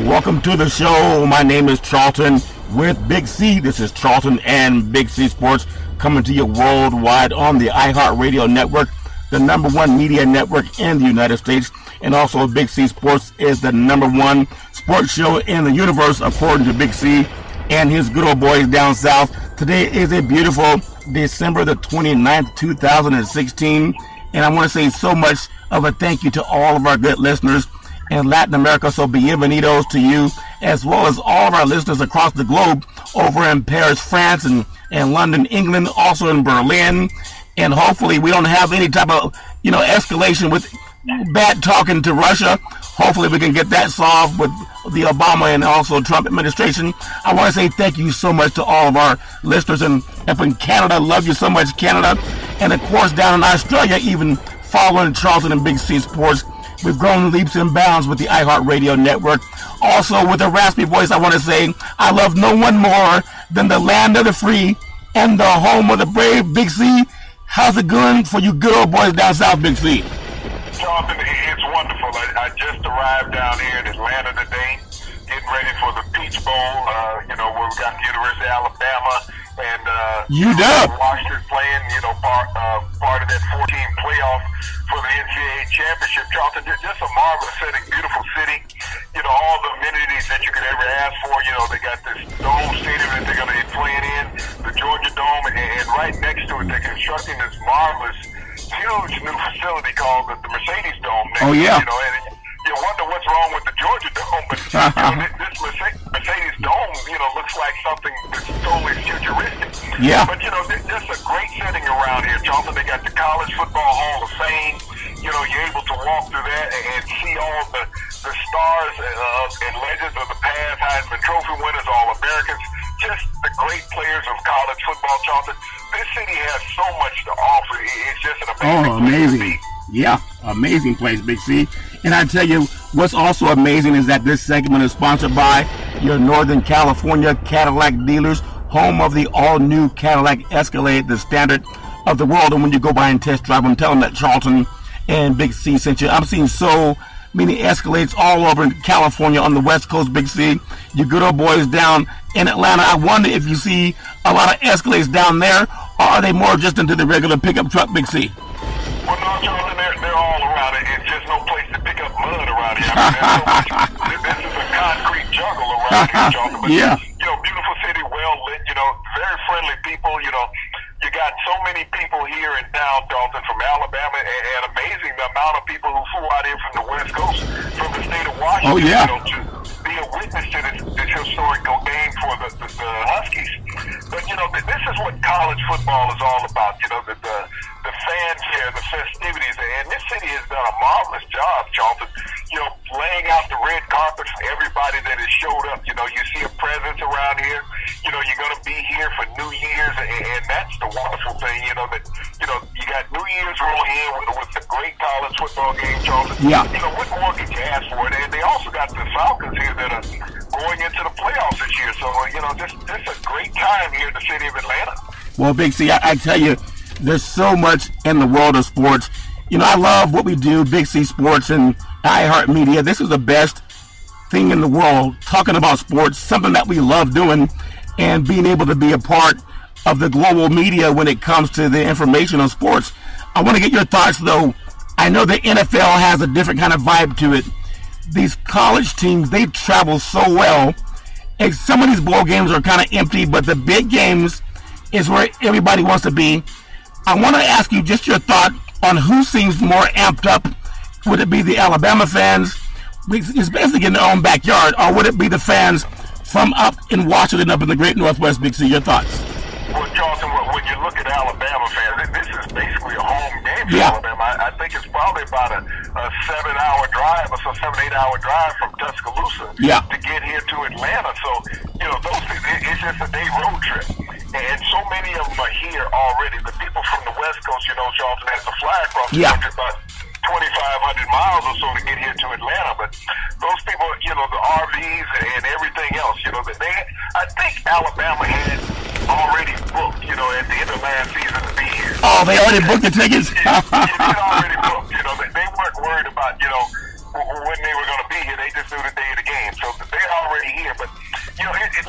Welcome to the show. My name is Charlton with Big C. This is Charlton and Big C Sports coming to you worldwide on the iHeartRadio network, the number one media network in the United States. And also Big C Sports is the number one sports show in the universe, according to Big C and his good old boys down south. Today is a beautiful December the 29th, 2016. And I want to say so much of a thank you to all of our good listeners in Latin America. So bienvenidos to you, as well as all of our listeners across the globe, over in Paris, France, and London, England, also in Berlin. And hopefully we don't have any type of, escalation with bad talking to Russia. Hopefully we can get that solved with the Obama and also Trump administration. I want to say thank you so much to all of our listeners up in Canada. Love you so much, Canada. And of course down in Australia, even following Charlton and Big C Sports. We've grown leaps and bounds with the iHeartRadio network. Also, with a raspy voice, I want to say I love no one more than the land of the free and the home of the brave, Big C. How's it going for you good old boys down south, Big C? Charlton, it's wonderful. I just arrived down here in Atlanta today, getting ready for the Peach Bowl, where we got the University of Alabama and Washington playing, part of that 14 playoff for the NCAA championship. Charlton, just a marvelous setting, beautiful city. All the amenities that you could ever ask for. They got this dome stadium that they're going to be playing in, the Georgia Dome, and right next to it, they're constructing this marvelous, huge new facility called the Mercedes Dome. Oh, yeah. And you wonder what's wrong with the Georgia Dome, but this Mercedes Dome, looks like something that's totally futuristic. Yeah. But, just a great setting around here, Charlton. They got the College Football Hall of Fame. You're able to walk through that and see all the stars and legends of the past, Heisman Trophy winners, All-Americans, just the great players of college football, Charlton. This city has so much to offer. It's just an amazing place to be. Yeah, amazing place, Big C. And I tell you, what's also amazing is that this segment is sponsored by your Northern California Cadillac dealers, home of the all-new Cadillac Escalade, the standard of the world. And when you go by and test drive them, tell them that Charlton and Big C sent you. I'm seeing so many Escalades all over California on the West Coast, Big C. You good old boys down in Atlanta, I wonder if you see a lot of Escalades down there, or are they more just into the regular pickup truck, Big C? Well, no, Charlton, they're all around it. It's just no place to pick up mud around here. This is a concrete jungle around here, Charlton. But, yeah. Beautiful city, well lit, very friendly people, You got so many people here in town, Charlton, from Alabama, and amazing the amount of people who flew out here from the West Coast, from the state of Washington, oh, yeah. To be a witness to this historical game for the Huskies. But, this is what college football is all about, the fanfare, the festivities, and this city has done a marvelous job, Charlton, laying out the red carpet for everybody that has showed up. You see a presence around here. You're going to be here for New Year's, and that's the wonderful thing, that, you got New Year's rolling in with the great college football game, Charlton. Yeah. What more could you ask for? And they also got the Falcons here that are going into the playoffs this year. So, just a great time here in the city of Atlanta. Well, Big C, I tell you, there's so much in the world of sports. I love what we do, Big C Sports and iHeartMedia. This is the best thing in the world, talking about sports, something that we love doing, and being able to be a part of the global media when it comes to the information on sports. I want to get your thoughts, though. I know the NFL has a different kind of vibe to it. These college teams, they travel so well, and some of these bowl games are kind of empty, but the big games is where everybody wants to be. I want to ask you just your thought on who seems more amped up. Would it be the Alabama fans, especially in their own backyard, or would it be the fans from up in Washington, up in the great Northwest, Big C? Your thoughts? Well, Charlton, when you look at Alabama fans, this is basically a home game for Alabama. I think it's probably about a 7-hour drive or so, 7-8-hour drive from Tuscaloosa to get here to Atlanta. So, it's just a day road trip. And so many of them are here already. The people from the West Coast, Charlton has to fly across the country about 2,500 miles or so to get here to Atlanta. But those people, the RVs and everything else, I think Alabama had already booked, at the end of last season to be here. Oh, they already booked the tickets? They already booked. They weren't worried about, when they were going to be here. They just knew the day of the game. So they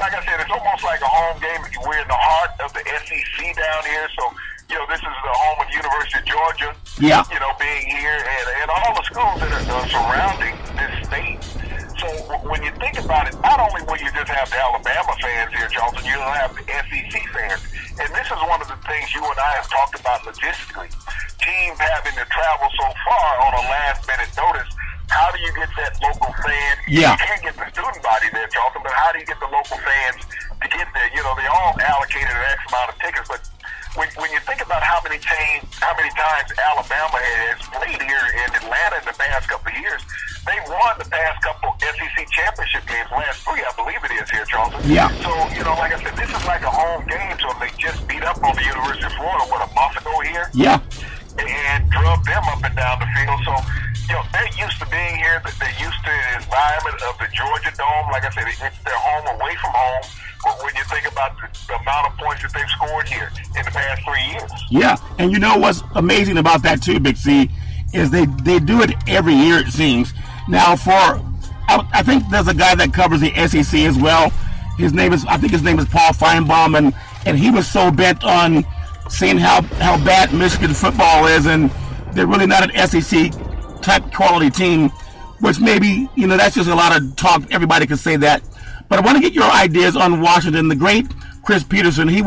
like I said, it's almost like a home game. We're in the heart of the SEC down here, so this is the home of the University of Georgia. Yeah. Being here and all the schools that are surrounding this state. So when you think about it, not only will you just have the Alabama fans here, Charlton, you'll have the SEC fans. And this is one of the things you and I have talked about logistically. Teams having to travel so far on a last-minute notice. How do you get that local fan? Yeah. You can't get the student body there, Charlton, but how do you get the local fans to get there? They all allocated an X amount of tickets, but when you think about how many times Alabama has played here in Atlanta in the past couple of years, they won the past couple SEC championship games, last 3, I believe it is here, Charlton. Yeah. So, like I said, this is like a home game, so they just beat up on the University of Florida, a month ago here? Yeah. And drubbed them up and down the field, so they're used to being here. They're used to the environment of the Georgia Dome. Like I said, it's their home away from home. But when you think about the amount of points that they've scored here in the past 3 years. Yeah, and what's amazing about that too, Big C, is they do it every year, it seems. Now, I think there's a guy that covers the SEC as well. I think his name is Paul Feinbaum, and he was so bent on saying how bad Michigan football is, and they're really not an SEC type quality team, which maybe, that's just a lot of talk. Everybody can say that. But I want to get your ideas on Washington. The great Chris Peterson, he's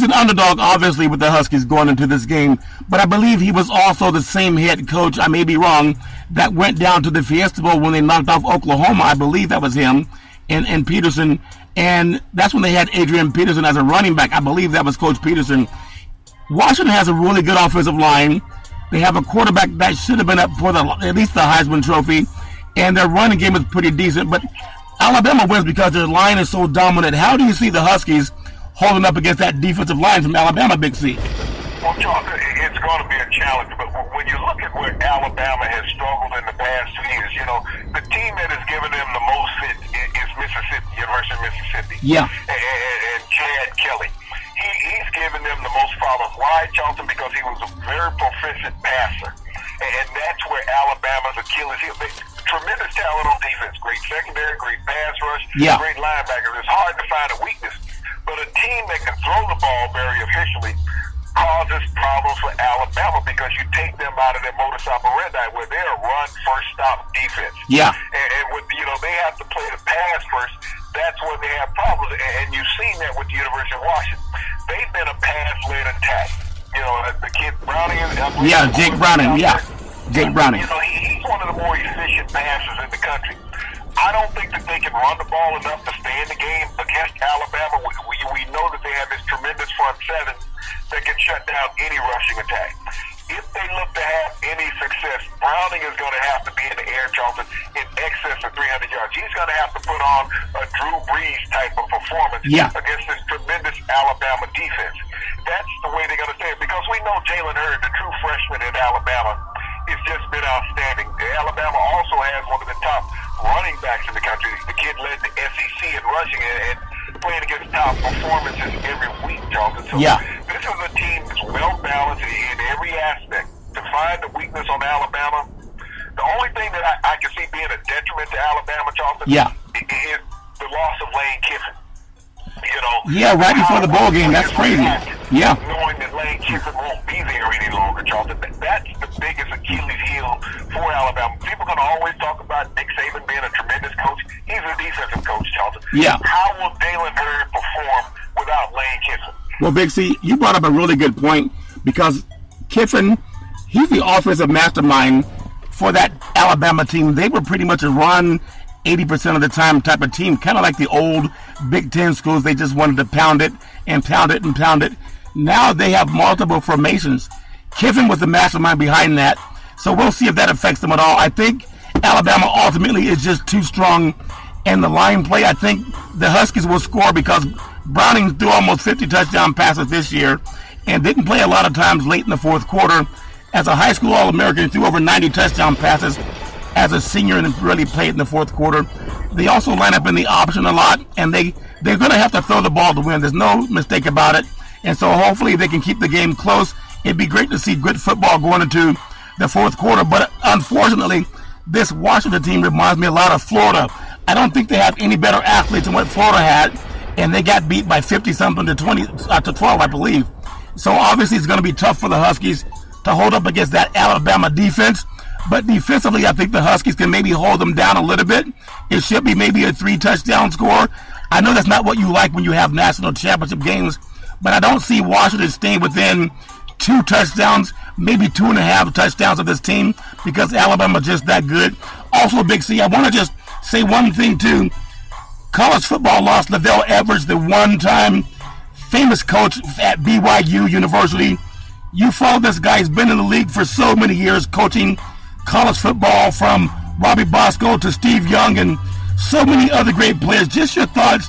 an underdog, obviously, with the Huskies going into this game. But I believe he was also the same head coach, I may be wrong, that went down to the Fiesta Bowl when they knocked off Oklahoma. I believe that was him and Peterson. And that's when they had Adrian Peterson as a running back. I believe that was Coach Peterson. Washington has a really good offensive line. They have a quarterback that should have been up for at least the Heisman Trophy. And their running game is pretty decent. But Alabama wins because their line is so dominant. How do you see the Huskies holding up against that defensive line from Alabama, Big C? Well, John, it's going to be a challenge. But when you look at where Alabama has struggled in the past 2 years, the team that has given them the most fit is Mississippi, University of Mississippi. Yeah. And Chad Kelly. He's given them the most problems. Why, Charlton? Because he was a very proficient passer. And that's where Alabama's Achilles heel. Tremendous talent on defense. Great secondary, great pass rush, great linebackers. It's hard to find a weakness. But a team that can throw the ball very efficiently causes problems for Alabama because you take them out of their modus operandi where they're a run, first stop defense. Yeah. And with, they have to play the pass first. That's where they have problems. And you've seen that with the University of Washington. They've been a pass-led attack. The kid Browning. Jake Browning. Yeah. Jake Browning. He's one of the more efficient passers in the country. I don't think that they can run the ball enough to stay in the game against Alabama. We know that they have this tremendous front seven that can shut down any rushing attack. If they look to have any success, Browning is going to have to be in the air, Charlton, in excess of 300 yards. He's going to have to put on a Drew Brees type of performance against this tremendous Alabama defense. That's the way they're going to stay it because we know Jalen Hurd, the true freshman in Alabama, has just been outstanding. Alabama also has one of the top running backs in the country. The kid led the SEC in rushing and playing against top performances every week, Charlton. So this is a team that's well-balanced in every aspect. To find the weakness on Alabama, the only thing that I can see being a detriment to Alabama, Charlton, is the loss of Lane Kiffin. Right before the bowl game. That's crazy. Knowing that Lane Kiffin won't be there any longer, Charlton, that's the biggest Achilles heel for Alabama. People are going to always talk about Nick Saban being a tremendous coach. He's a defensive coach, Charlton. How will Jalen Hurd perform without Lane Kiffin? Well, Big C, you brought up a really good point because Kiffin, he's the offensive mastermind for that Alabama team. They were pretty much a run 80% of the time type of team, kind of like the old Big Ten schools. They just wanted to pound it and pound it and pound it. Now they have multiple formations. Kiffin was the mastermind behind that, so we'll see if that affects them at all. I think Alabama ultimately is just too strong in the line play. I think the Huskies will score because Browning threw almost 50 touchdown passes this year and didn't play a lot of times late in the fourth quarter. As a high school All-American, he threw over 90 touchdown passes as a senior and really played in the fourth quarter. They also line up in the option a lot, and they're going to have to throw the ball to win. There's no mistake about it. And so hopefully they can keep the game close. It'd be great to see good football going into the fourth quarter. But unfortunately, this Washington team reminds me a lot of Florida. I don't think they have any better athletes than what Florida had, and they got beat by 50-something to 12, I believe. So obviously it's going to be tough for the Huskies to hold up against that Alabama defense. But defensively, I think the Huskies can maybe hold them down a little bit. It should be maybe a 3-touchdown score. I know that's not what you like when you have national championship games, but I don't see Washington staying within 2 touchdowns, maybe 2.5 touchdowns of this team, because Alabama's just that good. Also, Big C, I want to just say one thing too. College football lost Lavelle Edwards, the one-time famous coach at BYU University. You follow this guy. He's been in the league for so many years, coaching college football, from Robbie Bosco to Steve Young and so many other great players. Just your thoughts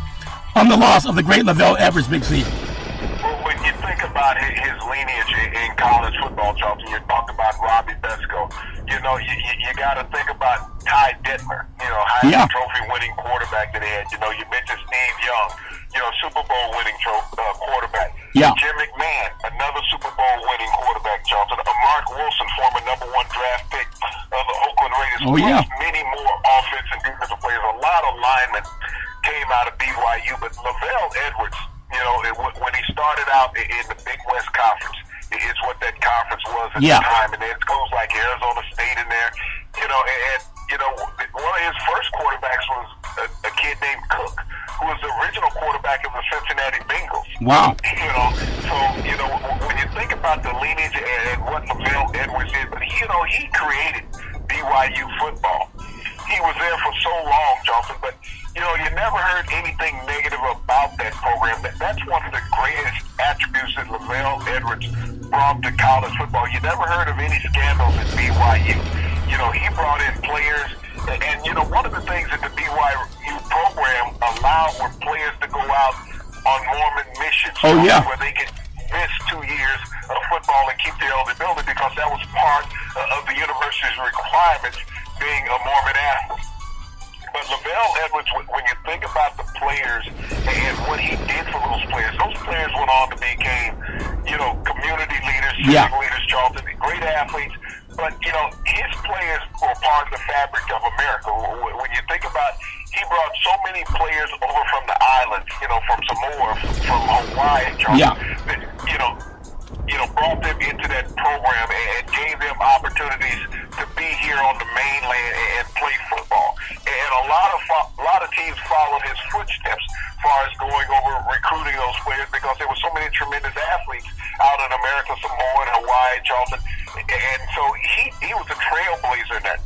on the loss of the great Lavelle Edwards, Big C. Well, when you think about his lineage in college football, Charlton, you talk about Robbie Bosco. You know, you got to think about Ty Detmer, Heisman Trophy winning quarterback that he had. You know, you mentioned Steve Young, Super Bowl winning quarterback. Yeah. Jim McMahon, another Super Bowl winning quarterback, Charlton. Mark Wilson, former #1 draft pick of the Oakland Raiders. Oh, yeah. Many more offensive and defensive players. A lot of linemen came out of BYU, but Lavelle Edwards, when he started out in the Big West Conference, it's what that conference was at the time, and there's schools like Arizona State in there, one of his first quarterbacks was a kid named Cook, who was the original quarterback of the Cincinnati Bengals. Wow. When you think about the lineage and what Lavelle Edwards did, but he created BYU football. He was there for so long, Johnson, but you never heard anything negative about that program. That's one of the greatest attributes that Lavelle Edwards brought to college football. You never heard of any scandals at BYU. He brought in players, and one of the things that the BYU program allowed were players to go out on Mormon missions. Where they could miss 2 years of football and keep their eligibility, because that was part of the university's requirements, being a Mormon athlete. But Lavelle Edwards, when you think about the players and what he did for those players went on to become, community leaders, civic leaders, Charlton, great athletes. But, his players were part of the fabric of America. When you think about, he brought so many players over from the islands, from Samoa, from Hawaii, Charlton, that, brought them into that program and gave them opportunities to be here on the mainland and play football. And a lot of teams followed his footsteps as far as going over recruiting those players, because there were so many tremendous athletes out in America, Samoa, and Hawaii, Charlton. And so he was a trailblazer in that.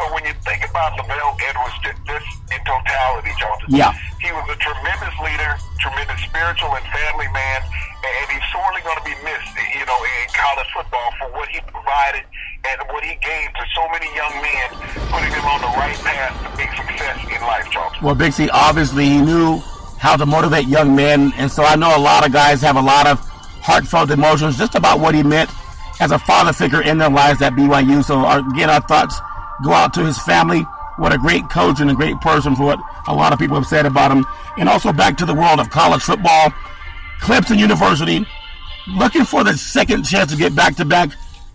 But when you think about Lavelle Edwards, just in totality, Charlton, he was a tremendous leader, tremendous spiritual and family man, and he's sorely going to be missed, in college football for what he provided and what he gave to so many young men, putting them on the right path to big success in life, Charlton. Well, Big C, obviously he knew how to motivate young men, and so I know a lot of guys have a lot of heartfelt emotions just about what he meant as a father figure in their lives at BYU. So again, our thoughts go out to his family. What a great coach and a great person, for what a lot of people have said about him. And also back to the world of college football, Clemson University looking for the second chance to get back-to-back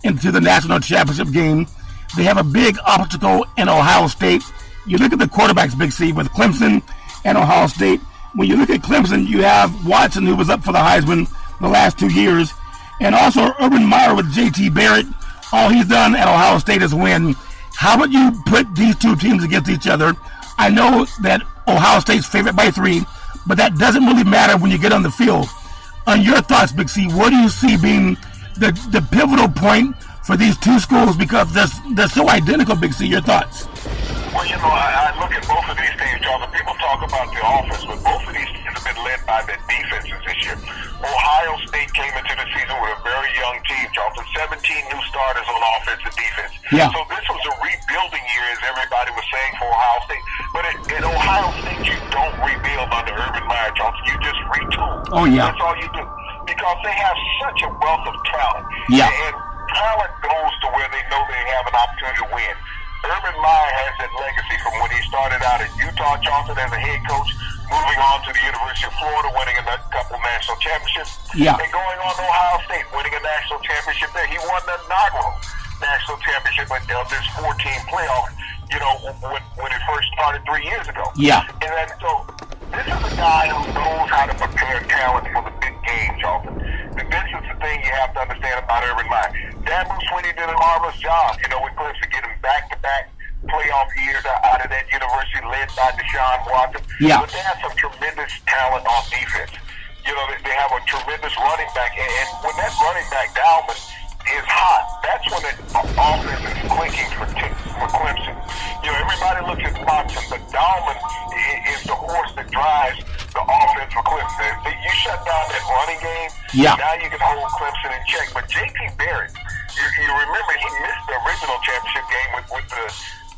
into the national championship game. They have a big obstacle in Ohio State. You look at the quarterbacks, Big C, with Clemson and Ohio State. When you look at Clemson, you have Watson, who was up for the Heisman the last 2 years, and also Urban Meyer with J.T. Barrett. All he's done at Ohio State is win. How would you put these two teams against each other? I know that Ohio State's favored by 3, but that doesn't really matter when you get on the field. On your thoughts, Big C, what do you see being the pivotal point for these two schools? Because they're so identical, Big C. Your thoughts? Well, I look at both of these teams, Jonathan. People talk about the offense, but both of these teams have been led by their defenses this year. Ohio State came into the season with a very young team, Jonathan. 17 new starters on offense and defense. Yeah. So this was a rebuilding year, as everybody was saying, for Ohio State. But at Ohio State, you don't rebuild under Urban Meyer, Jonathan. You just retool. Oh, yeah. That's all you do. Because they have such a wealth of talent. Yeah. And talent goes to where they know they have an opportunity to win. Urban Meyer has that legacy from when he started out at Utah, Johnson, as a head coach, moving on to the University of Florida, winning a couple national championships, and going on to Ohio State, winning a national championship there. He won the inaugural national championship of this 14 playoff. when it first started 3 years ago. Yeah. And then, so this is a guy who knows how to prepare talent for the big game, Charlton. And this is the thing you have to understand about Urban Meyer. Dan Sweeney did a marvelous job, with Clemson, getting back-to-back playoff years out of that university led by Deshaun Watson. Yeah. But they have some tremendous talent on defense. They have a tremendous running back. And when that running back, Dalman, is hot, that's when the offense is clicking for Clemson. Everybody looks at Watson, but Dalman is the horse that drives the offense for Clemson. You shut down that running game, now you can hold Clemson in check. But J.T. Barrett, you remember he missed the original championship game with the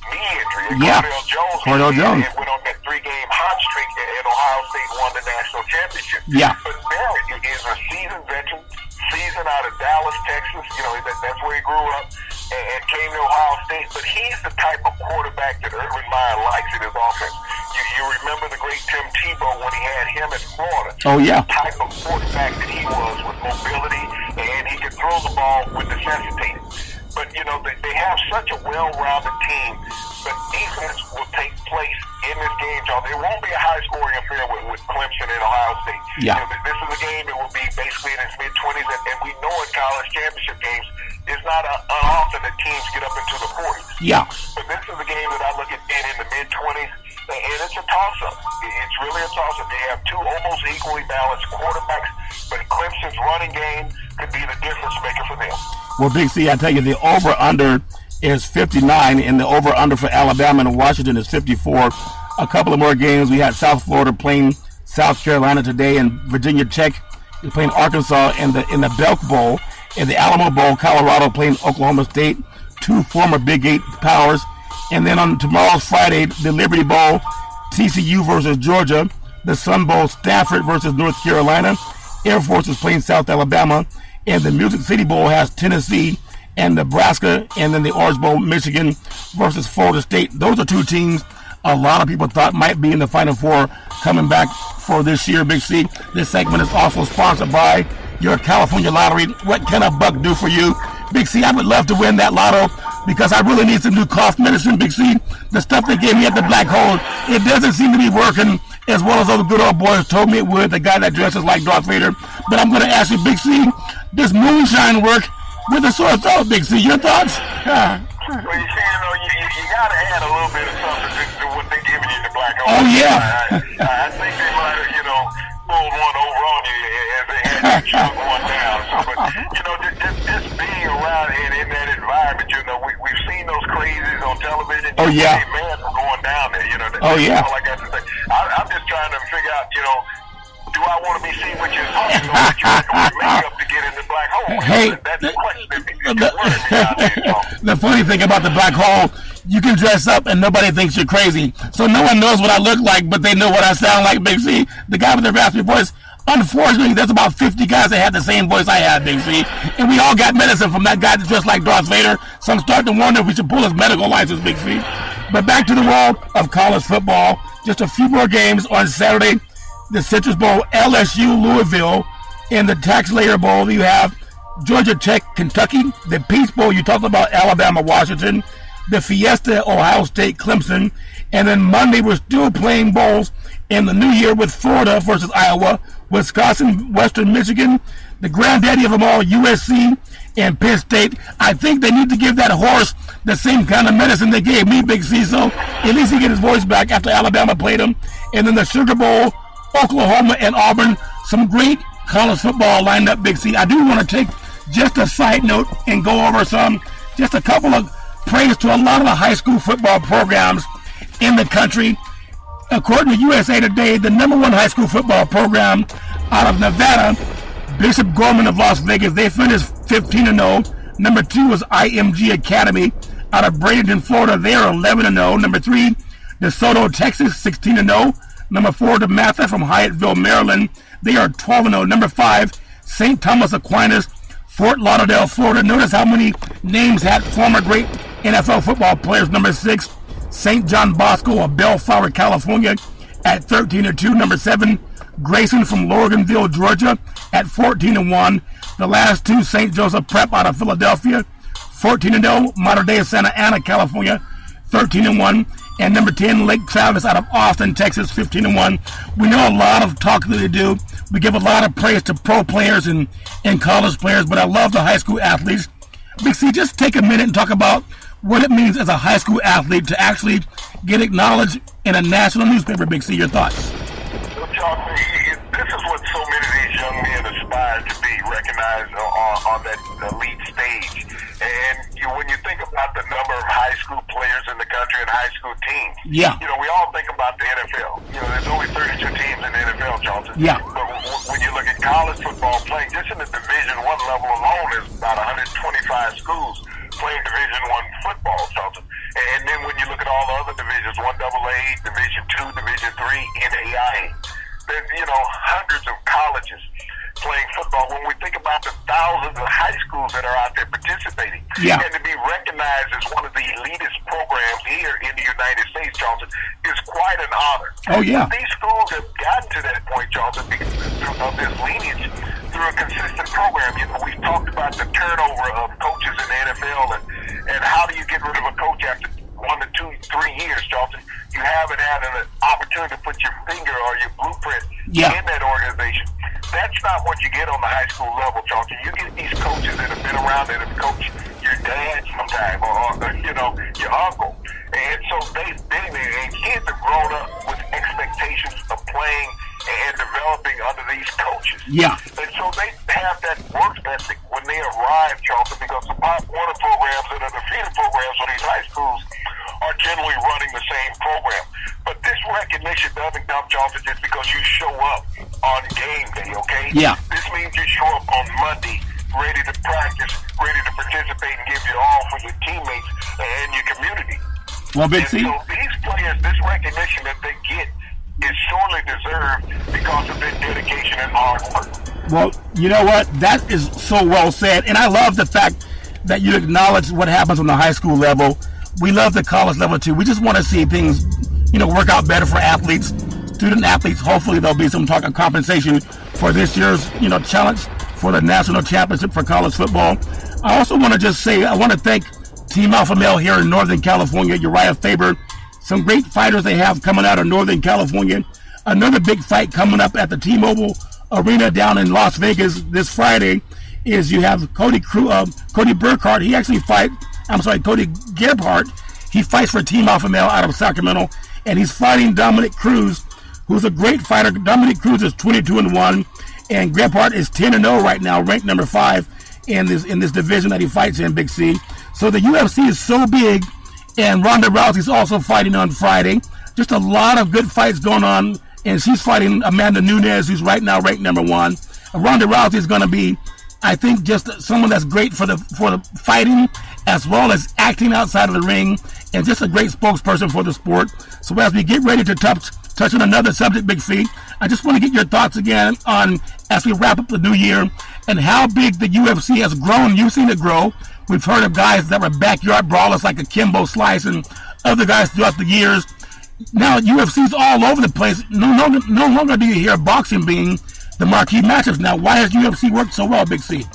knee injury. Cordell Jones. And went on that 3-game hot streak, and Ohio State won the national championship. Yeah. But Barrett is a seasoned veteran, seasoned out of Dallas, Texas. That's where he grew up and came to Ohio State. But he's the type of quarterback that Urban Meyer likes in his offense. You remember the great Tim Tebow when he had him in Florida. Oh, yeah. The type of quarterback that he was with mobility, and he could throw the ball with necessity. But, they have such a well-rounded team. But defense will take place in this game, John. It won't be a high-scoring affair with Clemson and Ohio State. Yeah. This is a game that will be basically in its mid-20s, and we know in college championship games, it's not often that teams get up into the 40s. Yeah. But this is a game that I look at being in the mid-20s, and it's a toss-up. It's really a toss-up. They have two almost equally balanced quarterbacks, but Clemson's running game could be the difference maker for them. Well, Big C, I tell you, the over-under is 59, and the over-under for Alabama and Washington is 54. A couple of more games. We had South Florida playing South Carolina today, and Virginia Tech is playing Arkansas in the Belk Bowl. In the Alamo Bowl, Colorado playing Oklahoma State, two former Big 8 powers. And then on tomorrow's Friday, the Liberty Bowl, TCU versus Georgia. The Sun Bowl, Stanford versus North Carolina. Air Force is playing South Alabama. And the Music City Bowl has Tennessee and Nebraska. And then the Orange Bowl, Michigan versus Florida State. Those are two teams a lot of people thought might be in the Final Four coming back for this year, Big C. This segment is also sponsored by your California Lottery. What can a buck do for you? Big C, I would love to win that lotto because I really need some new cough medicine, Big C. The stuff they gave me at the Black Hole, it doesn't seem to be working as well as those good old boys told me it would, the guy that dresses like Darth Vader. But I'm going to ask you, Big C, does moonshine work with a sore throat, Big C? Your thoughts? Well, you see, you got to add a little bit of something to what they're giving you in the Black Hole. Oh, yeah. I think they might have, pulled one over on you as they had to chunk one down. So, but, just being around in that environment, we've seen those crazies on television. Oh, yeah. Hey, man, we're going down there, Oh, yeah. All I got to say. I'm just trying to figure out, do I want to be seen with you talking or with your makeup to get in the Black Hole? Hey, that's the question. The funny thing about the Black Hole, you can dress up and nobody thinks you're crazy. So no one knows what I look like, but they know what I sound like, Big C. The guy with the raspy voice, unfortunately, there's about 50 guys that had the same voice I had, Big C. And we all got medicine from that guy that dressed like Darth Vader. So I'm starting to wonder if we should pull his medical license, Big C. But back to the world of college football. Just a few more games on Saturday. The Citrus Bowl, LSU, Louisville. In the Tax Layer Bowl, you have Georgia Tech, Kentucky. The Peach Bowl, you talked about Alabama, Washington. The Fiesta, Ohio State, Clemson. And then Monday, we're still playing bowls in the new year with Florida versus Iowa, Wisconsin, Western Michigan, the granddaddy of them all, USC, and Penn State. I think they need to give that horse the same kind of medicine they gave me, Big C, so at least he get his voice back after Alabama played him. And then the Sugar Bowl, Oklahoma and Auburn. Some great college football lined up, Big C. I do want to take just a side note and go over just a couple of praise to a lot of the high school football programs in the country. According to USA Today, the number one high school football program out of Nevada, Bishop Gorman of Las Vegas, they finished 15-0. Number 2 was IMG Academy out of Bradenton, Florida. They are 11-0. Number 3, DeSoto, Texas, 16-0. Number 4, DeMatha from Hyattville, Maryland. They are 12-0. Number 5, St. Thomas Aquinas, Fort Lauderdale, Florida. Notice how many names had former great NFL football players. Number 6, St. John Bosco of Bellflower, California at 13-2. Number 7, Grayson from Loganville, Georgia at 14-1. The last 2, St. Joseph Prep out of Philadelphia, 14-0. Modern Day Santa Ana, California, 13-1. And number 10, Lake Travis out of Austin, Texas, 15-1. We know a lot of talk that they do. We give a lot of praise to pro players and college players, but I love the high school athletes. Big C, just take a minute and talk about what it means as a high school athlete to actually get acknowledged in a national newspaper. Big C, your thoughts? Well, Charles, this is what so many of these young men aspire to be, recognized on that elite stage. And when you think about the number of high school players in the country and high school teams, we all think about the NFL. There's only 32 teams in the NFL, Charlton. Yeah. But when you look at college football playing, just in the Division I level alone, is about 125 schools playing Division I football, Charlton. And then when you look at all the other divisions, 1AA, Division II, Division III, NAIA, there's, hundreds of colleges playing football. When we think about the thousands of high schools that are out there participating, and to be recognized as one of the elitist programs here in the United States, Charlton, is quite an honor. Oh, yeah. These schools have gotten to that point, Charlton, because of this lineage through a consistent program. We've talked about the turnover of coaches in the NFL and how do you get rid of a coach after 1 to 2, 3 years, Charlton. You haven't had an opportunity to put your finger or your blueprint in that organization. That's not what you get on the high school level, Charlton. You get these coaches that have been around, that have coached your dad sometime or your uncle. And so they've been there, and kids have grown up with expectations of playing and developing under these coaches. Yeah. And so they have that work ethic when they arrive, Charlton, because the Pop Warner programs and the feeder programs for these high schools are generally running the same program. But this recognition doesn't come, Charlton, just because you show up on game day, okay? Yeah. This means you show up on Monday, ready to practice, ready to participate and give your all for your teammates and your community. Well, Big C. So these players, this recognition that they get is sorely deserved because of their dedication and hard work. Well, you know what? That is so well said. And I love the fact that you acknowledge what happens on the high school level. We love the college level, too. We just want to see things, work out better for athletes, student athletes. Hopefully there'll be some talk of compensation for this year's, challenge for the national championship for college football. I also want to just say, I want to thank Team Alpha Male here in Northern California, Uriah Faber. Some great fighters they have coming out of Northern California. Another big fight coming up at the T-Mobile Arena down in Las Vegas this Friday is you have Cody Burkhart. Cody Gebhardt. He fights for Team Alpha Male out of Sacramento, and he's fighting Dominic Cruz, who's a great fighter. Dominic Cruz is 22-1, and Gebhardt is 10-0 right now, ranked number 5 in this division that he fights in, Big C. So the UFC is so big, and Ronda Rousey's also fighting on Friday. Just a lot of good fights going on, and she's fighting Amanda Nunes, who's right now ranked number 1. Ronda Rousey is going to be, I think, just someone that's great for the fighting as well as acting outside of the ring, and just a great spokesperson for the sport. So as we get ready to touch on another subject, Big C, I just want to get your thoughts again on, as we wrap up the new year, and how big the UFC has grown. You've seen it grow. We've heard of guys that were backyard brawlers like a Kimbo Slice and other guys throughout the years. Now UFC's all over the place. No longer do you hear boxing being the marquee matchups. Now, why has UFC worked so well, Big C?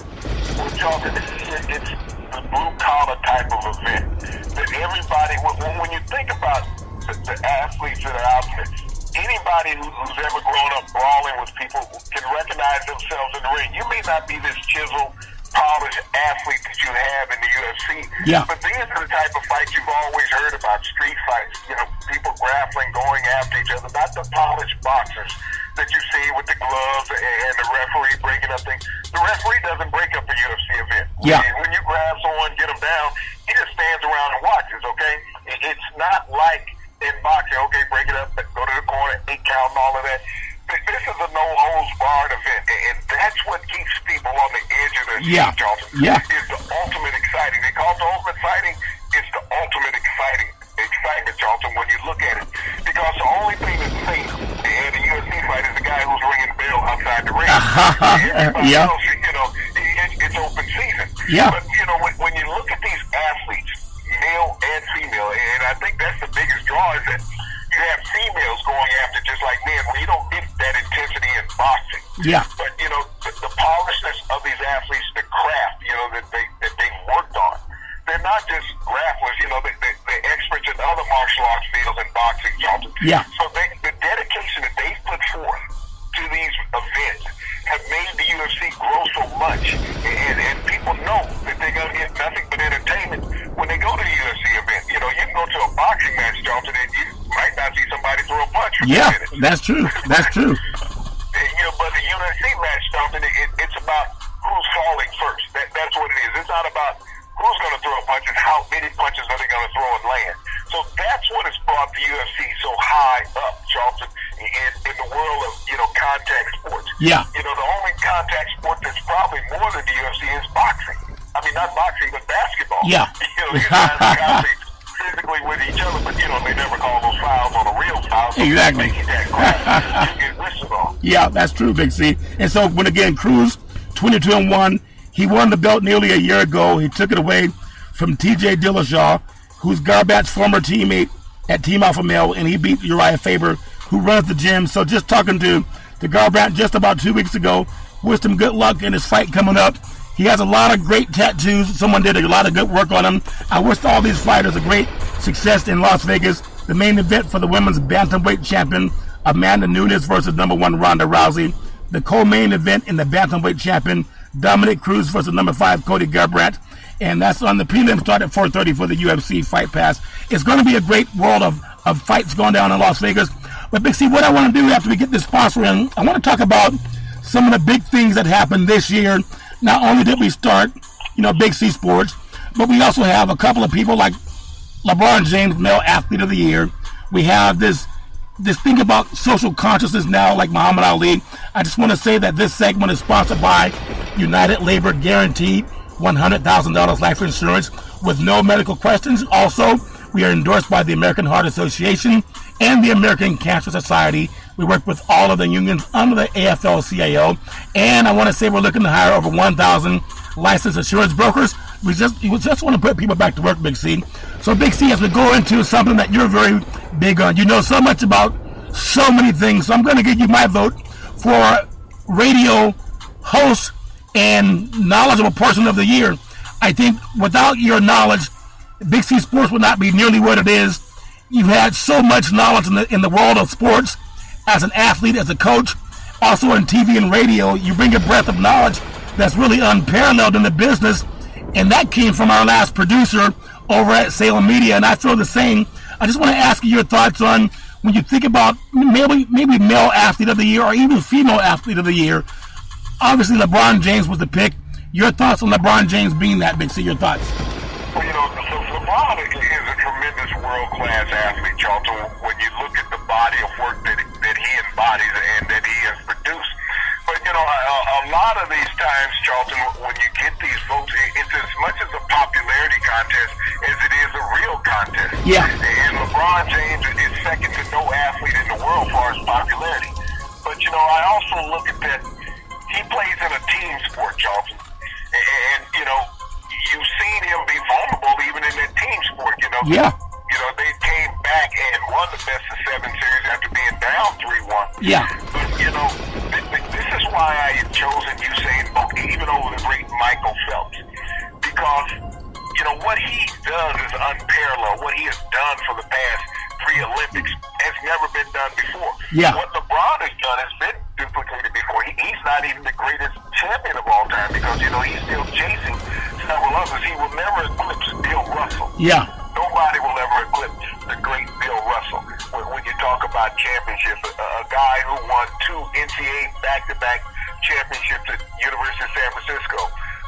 Well, Charles, it's a blue-collar type of event. That everybody, when you think about the athletes that are out there, anybody who's ever grown up brawling with people can recognize themselves in the ring. You may not be this chiseled, polished athlete that you have in the UFC, but these are the type of fights you've always heard about, street fights. People grappling, going after each other, not the polished boxers that you see with the gloves and the referee breaking up things. The referee doesn't break up a UFC event. When you grab someone, get them down, he just stands around and watches, okay? It's not like in boxing, okay, break it up, go to the corner, 8 count and all of that. This is a no-holds-barred event, and that's what keeps people on the edge of their seat, Johnson. Is the ultimate exciting. They call it the ultimate fighting. It's the ultimate excitement, Johnson, when you look at it. Because the only thing that's safe in a UFC fight is the guy who's ringing the bell outside the ring. Everybody else, it's open season. But, when you look at these athletes, male and female, and I think that's the biggest draw, is that you have females going after just like men, where you don't get that intensity in boxing. But the polishness of these athletes, the craft, that they've worked on. They're not just grapplers. They're experts in Yeah. So the dedication that they put forth to these events have made the UFC grow so much, and people know that they're going to get nothing but entertainment when they go to a UFC event. You know, you can go to a boxing match, Johnson, and you might not see somebody throw a punch for 10 minutes. That's true. That's true. You know, but the UFC match, Johnson, it's about who's falling first. That's what it is. It's not about who's going to throw a punch, it's how many punches are they going to throw and land. So that's what has brought the UFC so high up, Charlton, in the world of, you know, contact sports. Yeah. You know, the only contact sport that's probably more than the UFC is boxing. I mean, not boxing, but basketball. Yeah. You know, these guys are obviously physically with each other, but, you know, they never call those fouls on a real foul. So exactly. You get whistled on. Yeah, that's true, Big C. And so, when again, Cruz, 22-1, he won the belt nearly a year ago. He took it away from T.J. Dillashaw, who's Garbat's former teammate at Team Alpha Male, and he beat Uriah Faber, who runs the gym. So just talking to Garbat just about 2 weeks ago, wished him good luck in his fight coming up. He has a lot of great tattoos. Someone did a lot of good work on him. I wish all these fighters a great success in Las Vegas. The main event for the women's bantamweight champion, Amanda Nunes versus number 1 Ronda Rousey. The co-main event in the bantamweight champion, Dominic Cruz versus number 5 Cody Garbrandt. And that's on the prelim start at 4:30 for the UFC Fight Pass. It's going to be a great world of fights going down in Las Vegas. But Big C, what I want to do after we get this sponsor in, I want to talk about some of the big things that happened this year. Not only did we start, you know, Big C Sports, but we also have a couple of people like LeBron James, Male Athlete of the Year. We have this thing about social consciousness now, like Muhammad Ali. I just want to say that this segment is sponsored by United Labor Guaranteed $100,000 life insurance with no medical questions. Also, we are endorsed by the American Heart Association and the American Cancer Society. We work with all of the unions under the AFL-CIO. And I want to say we're looking to hire over 1,000 licensed insurance brokers. We just want to put people back to work, Big C. So, Big C, as we go into something that you're very big on, you know so much about so many things. So I'm going to give you my vote for radio host and knowledgeable person of the year. I think without your knowledge, Big C Sports would not be nearly what it is. You've had so much knowledge in the world of sports as an athlete, as a coach, also in TV and radio. You bring a breadth of knowledge that's really unparalleled in the business, and that came from our last producer over at Salem Media, and I feel the same. I just want to ask you your thoughts on when you think about maybe Male Athlete of the Year or even Female Athlete of the Year. Obviously, LeBron James was the pick. Your thoughts on LeBron James being that big? See your thoughts. Well, you know, LeBron is a tremendous world-class athlete, Charlton, when you look at the body of work that he embodies and that he has produced. But, you know, a lot of these times, Charlton, when you get these votes, it's as much as a popularity contest as it is a real contest. Yeah. And LeBron James is second to no athlete in the world as far as popularity. But, you know, I also look at that. He plays in a team sport, Charlton. And, you know, you've seen him be vulnerable even in that team sport, you know. Yeah. You know, they came back and won the best of 7 series after being down 3-1. Yeah. But, you know, this is why I have chosen Usain Bolt even over the great Michael Phelps. Because, you know, what he does is unparalleled. What he has done for the past 3 Olympics has never been done before. Yeah. What LeBron has done has been duplicated before. He's not even the greatest champion of all time because, you know, he's still chasing several others. He will never eclipse Bill Russell. Yeah. Nobody will ever eclipse the great Bill Russell. When you talk about championships, a guy who won 2 NCAA back-to-back championships at University of San Francisco,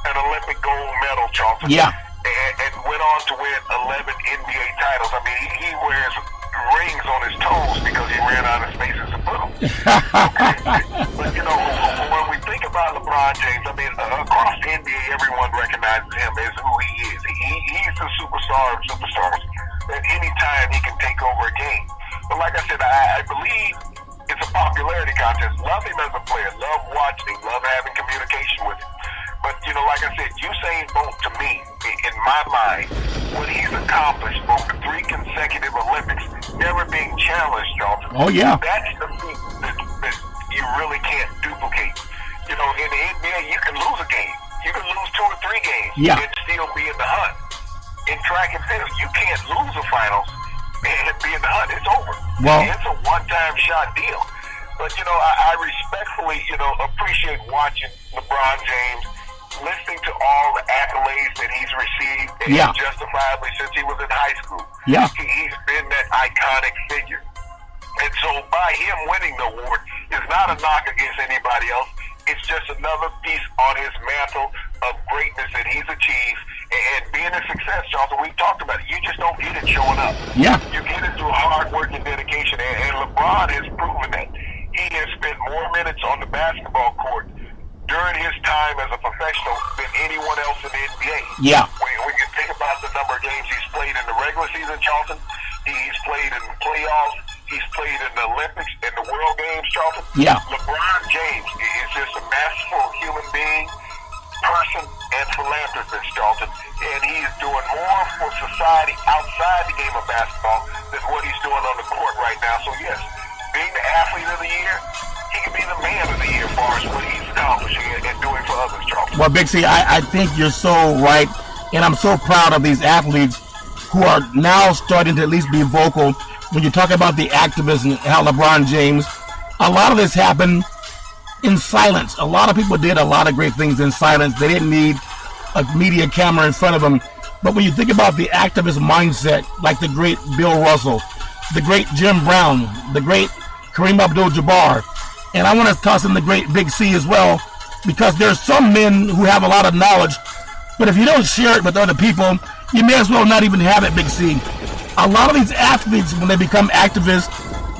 an Olympic gold medal, Charlton. Yeah. And went on to win 11 NBA titles. I mean, he wears rings on his toes because he ran out of spaces to put them. But, you know, when we think about LeBron James, I mean, across the NBA, everyone recognizes him as who he is. He's the superstar of superstars. At any time, he can take over a game. But like I said, I believe it's a popularity contest. Love him as a player. Love watching him. Love having communication with him. But, you know, like I said, Usain Bolt, to me, in my mind, what he's accomplished over 3 consecutive Olympics, never being challenged, Charlton. Oh, yeah. That's the feat that you really can't duplicate. You know, in the NBA, you can lose a game. You can lose 2 or 3 games. Yeah. And still be in the hunt. In track and field, you can't lose a finals and be in the hunt. It's over. Well, it's a one-time shot deal. But, I respectfully, appreciate watching LeBron James, listening to all the accolades that he's received, and justifiably since he was in high school. Yeah. He's been that iconic figure. And so by him winning the award is not a knock against anybody else. It's just another piece on his mantle of greatness that he's achieved. And being a success, Charlton, we've talked about it. You just don't get it showing up. Yeah. You get it through hard work and dedication. And LeBron has proven that. He has spent more minutes on the basketball court during his time as a professional than anyone else in the NBA. Yeah. When you think about the number of games he's played in the regular season, Charlton, he's played in the playoffs, he's played in the Olympics and the World Games, Charlton. Yeah. LeBron James is just a masterful human being, person, and philanthropist, Charlton. And he's doing more for society outside the game of basketball than what he's doing on the court right now. So, yes, being the athlete of the year, he can be the man of the year as far as what he's accomplishing and doing for others, Charles. Well, Big C, I think you're so right, and I'm so proud of these athletes who are now starting to at least be vocal. When you talk about the activism and how LeBron James, a lot of this happened in silence. A lot of people did a lot of great things in silence. They didn't need a media camera in front of them. But when you think about the activist mindset, like the great Bill Russell, the great Jim Brown, the great Kareem Abdul-Jabbar, and I want to toss in the great Big C as well, because there's some men who have a lot of knowledge, but if you don't share it with other people, you may as well not even have it, Big C. A lot of these athletes, when they become activists,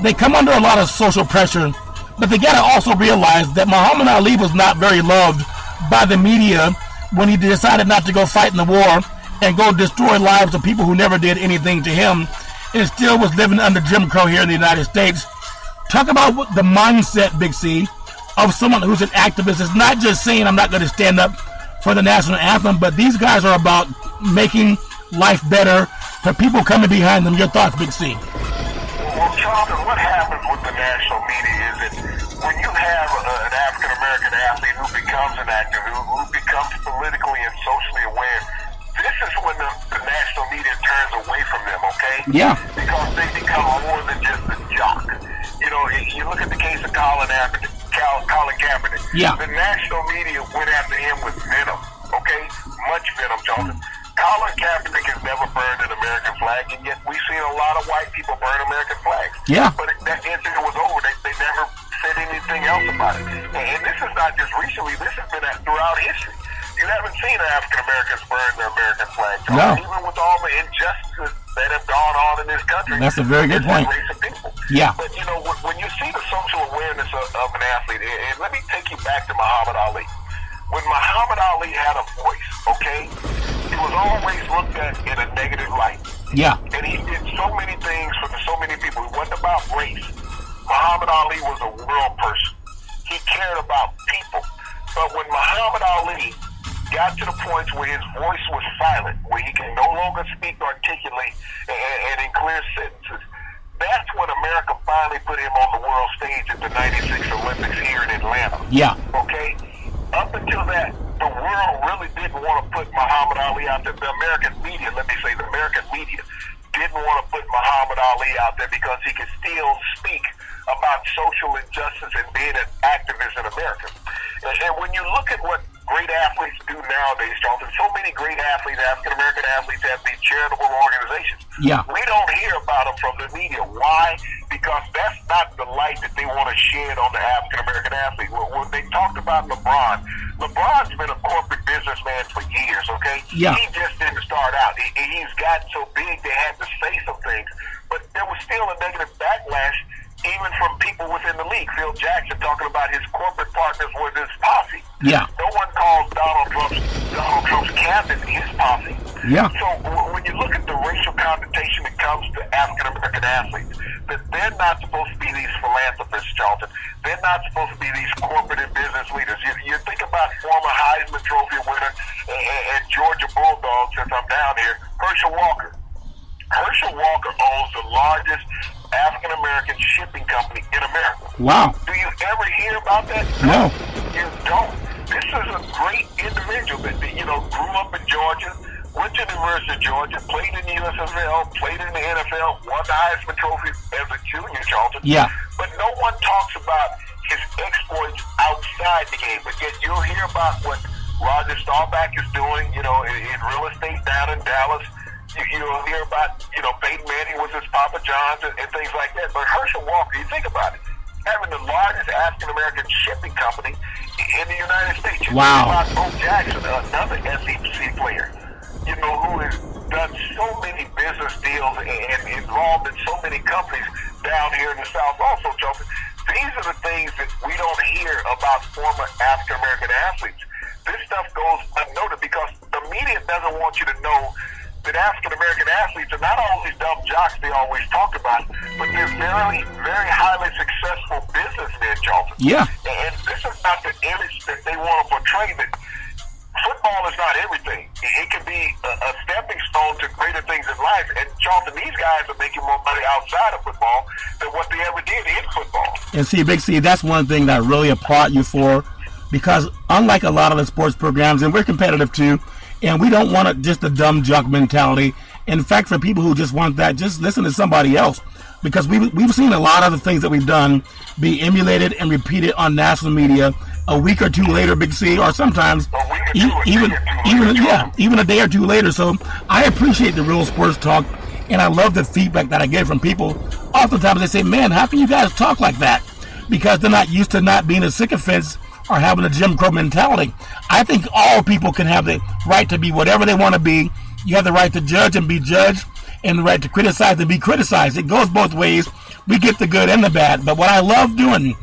they come under a lot of social pressure, but they got to also realize that Muhammad Ali was not very loved by the media when he decided not to go fight in the war and go destroy lives of people who never did anything to him, and still was living under Jim Crow here in the United States. Talk about the mindset, Big C, of someone who's an activist. It's not just saying I'm not going to stand up for the national anthem, but these guys are about making life better for people coming behind them. Your thoughts, Big C? Well, Charlton, what happens with the national media is that when you have an African-American athlete who becomes an activist, who becomes politically and socially aware, this is when the national media turns away from them, okay? Yeah. Because they become more than just a jock. You look at the case of Colin Kaepernick. Yeah. The national media went after him with venom, okay? Much venom, Charlton. Colin Kaepernick has never burned an American flag, and yet we've seen a lot of white people burn American flags. Yeah. But that incident was over. They never said anything else about it. And this is not just recently. This has been throughout history. You haven't seen African Americans burn their American flag. No. Even with all the injustices that have gone on in this country. That's a very good point. Race of people. Yeah. But, when you see the social awareness of an athlete, and let me take you back to Muhammad Ali. When Muhammad Ali had a voice, okay, he was always looked at in a negative light. Yeah. And he did so many things for so many people. It wasn't about race. Muhammad Ali was a world person. He cared about people. But when Muhammad Ali got to the point where his voice was silent, where he can no longer speak articulately and in clear sentences, that's when America finally put him on the world stage at the '96 Olympics here in Atlanta. Yeah. Okay? Up until that, the world really didn't want to put Muhammad Ali out there. The American media, let me say, the American media didn't want to put Muhammad Ali out there because he could still speak about social injustice and being an activist in America. And when you look at what great athletes do nowadays, Charlton, so many great athletes, African-American athletes, have these charitable organizations. Yeah. We don't hear about them from the media. Why? Because that's not the light that they want to shed on the African-American athlete. When they talked about LeBron's been a corporate businessman for years, okay? Yeah. He just didn't start out. He's gotten so big they had to say some things. But there was still a negative backlash even from people within the league. Phil Jackson talking about his corporate partners was his posse. Yeah. No one calls Donald Trump's cabinet his posse. Yeah. So when you look at the racial connotation that comes to African-American athletes, that they're not supposed to be these philanthropists, Charlton. They're not supposed to be these corporate and business leaders. You think about former Heisman Trophy winner and Georgia Bulldogs, since I'm down here, Herschel Walker. Herschel Walker owns the largest African-American shipping company in America. Wow. Do you ever hear about that? No. You don't. This is a great individual that, grew up in Georgia, went to the University of Georgia, played in the USFL, played in the NFL, won the Heisman Trophy as a junior, Charlton. Yeah. But no one talks about his exploits outside the game. But yet you'll hear about what Roger Staubach is doing, in real estate down in Dallas. You'll hear about, Peyton Manning was his Papa John's and things like that. But Herschel Walker, you think about it, having the largest African-American shipping company in the United States. You wow. Think about Bo Jackson, another SEC player, who has done so many business deals and involved in so many companies down here in the South also, Chelsea. These are the things that we don't hear about former African-American athletes. This stuff goes unnoticed because the media doesn't want you to know that African-American athletes are not all these dumb jocks they always talk about, but they're very, very highly successful businessmen, Charlton. Yeah. And this is not the image that they want to portray, that football is not everything. It can be a stepping stone to greater things in life. And, Charlton, these guys are making more money outside of football than what they ever did in football. And see, Big C, that's one thing that I really applaud you for, because unlike a lot of the sports programs, and we're competitive too, and we don't want just a dumb junk mentality. In fact, for people who just want that, just listen to somebody else. Because we've seen a lot of the things that we've done be emulated and repeated on national media a week or two later, Big C, or sometimes even a day or two later. So I appreciate the real sports talk, and I love the feedback that I get from people. Oftentimes they say, man, how can you guys talk like that? Because they're not used to not being a sycophants or having a Jim Crow mentality. I think all people can have the right to be whatever they want to be. You have the right to judge and be judged, and the right to criticize and be criticized. It goes both ways. We get the good and the bad. But what I love doing